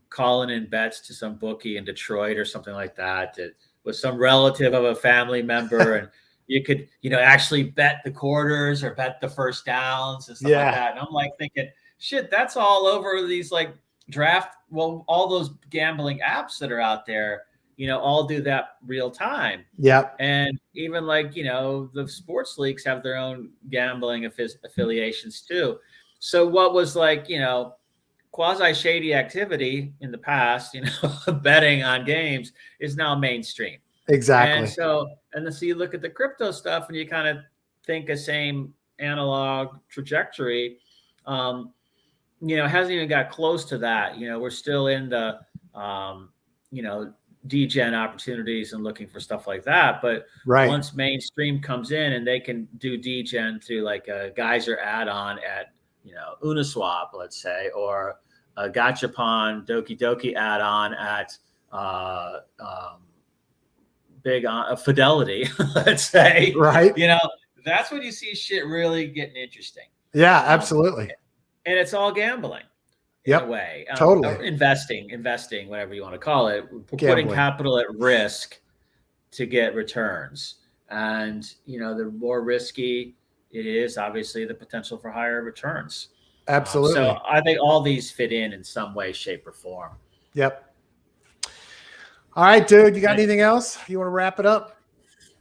calling in bets to some bookie in Detroit or something like that was some relative of a family member. And you could, actually bet the quarters or bet the first downs and stuff like that. And I'm like thinking, shit, that's all over these like all those gambling apps that are out there, all do that real time. Yeah. And even like, the sports leagues have their own gambling affiliations too. So what was like, quasi shady activity in the past, betting on games is now mainstream. Exactly. And so you look at the crypto stuff and you kind of think a same analog trajectory. It hasn't even got close to that. We're still in the, degen opportunities and looking for stuff like that. But once mainstream comes in and they can do degen through like a Geyser add-on at, Uniswap, let's say, or a Gachapon Doki add-on at big Fidelity, let's say. Right. That's when you see shit really getting interesting. Yeah, absolutely. And it's all gambling in a way. Totally. Investing, whatever you want to call it. Putting capital at risk to get returns. And, the more risky it is, obviously, the potential for higher returns. Absolutely. So I think all these fit in some way, shape, or form. Yep. All right, dude. You got anything else? You want to wrap it up?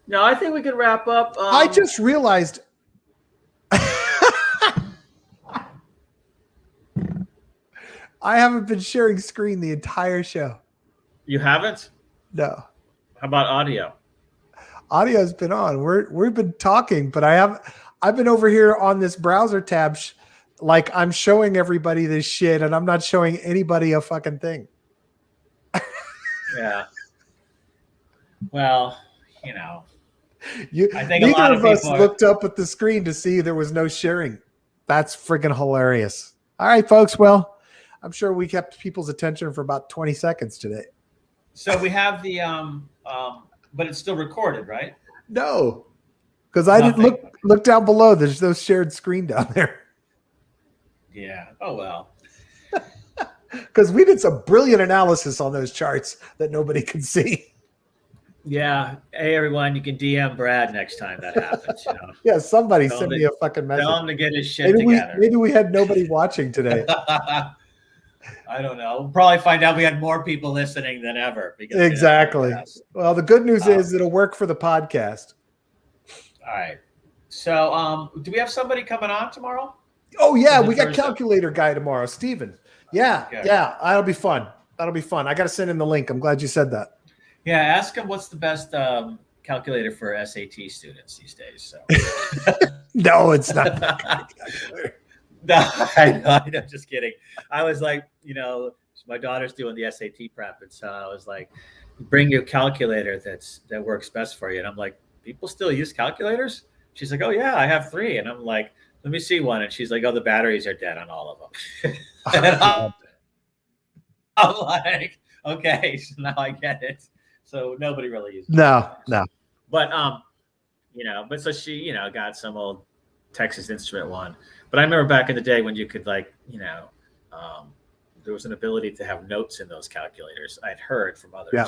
No, I think we could wrap up. I just realized I haven't been sharing screen the entire show. You haven't? No. How about audio? Audio's been on. We've been talking, but I've been over here on this browser tab, like I'm showing everybody this shit, and I'm not showing anybody a fucking thing. Yeah. Well, I think neither a lot of us people looked up at the screen to see there was no sharing. That's freaking hilarious. All right, folks. Well, I'm sure we kept people's attention for about 20 seconds today. So we have the but it's still recorded, right? No, because I didn't look down below. There's no shared screen down there. Yeah. Oh well. Because we did some brilliant analysis on those charts that nobody can see. Yeah. Hey, everyone, you can DM Brad next time that happens. Yeah, somebody send me a fucking message. Tell him to get his shit together. Maybe we had nobody watching today. I don't know. We'll probably find out we had more people listening than ever. Exactly. Well, the good news is it'll work for the podcast. All right. So, do we have somebody coming on tomorrow? Oh yeah, we got calculator guy tomorrow, Steven. Yeah, Good. yeah, that'll be fun. That'll be fun. I got to send in the link. I'm glad you said that. Yeah, ask him what's the best calculator for SAT students these days. So. No, it's not. No, I know, just kidding. I was like, my daughter's doing the SAT prep, and so I was like, bring your calculator that works best for you. And I'm like, people still use calculators? She's like, oh yeah, I have 3. And I'm like, let me see one. And she's like, oh, the batteries are dead on all of them. And I'm like, okay, so now I get it. So nobody really uses it. No. But but so she, got some old Texas Instrument one. But I remember back in the day when you could there was an ability to have notes in those calculators. I'd heard from others. Yeah.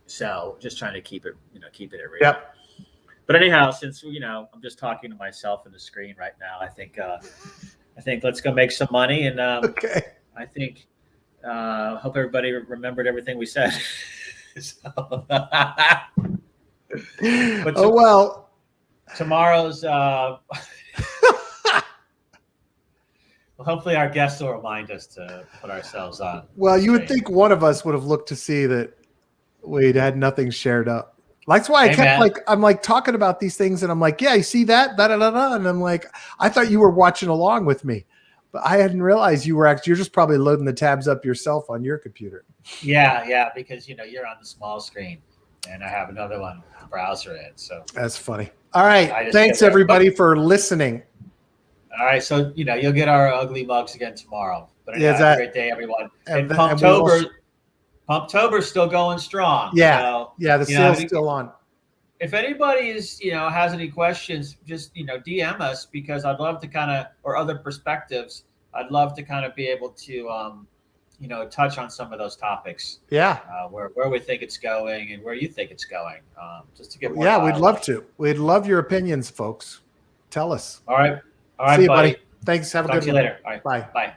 So just trying to keep it at real. Yep. But anyhow, since I'm just talking to myself in the screen right now, I think let's go make some money. And okay. I think hope everybody remembered everything we said. Well. Tomorrow's hopefully our guests will remind us to put ourselves on. Well, you would think one of us would have looked to see that we'd had nothing shared up. That's why I kept I'm talking about these things and I'm like, yeah, you see that? Da, da, da, da. And I'm like, I thought you were watching along with me, but I hadn't realized you're just probably loading the tabs up yourself on your computer. Yeah, because you're on the small screen and I have another one browser in. So that's funny. All right. Thanks everybody for listening. All right. So, you'll get our ugly mugs again tomorrow. But anyway, have a great day, everyone. And Pumptober's still going strong. Yeah. Yeah. The sale's still on. If anybody has any questions, just, DM us because I'd love to or other perspectives. I'd love to be able to, touch on some of those topics. Yeah. Where we think it's going and where you think it's going. Just to get more. Yeah, we'd love to. We'd love your opinions, folks. Tell us. All right. All right, see you, buddy. Thanks. Have a good one. See you later. All right. Bye. Bye.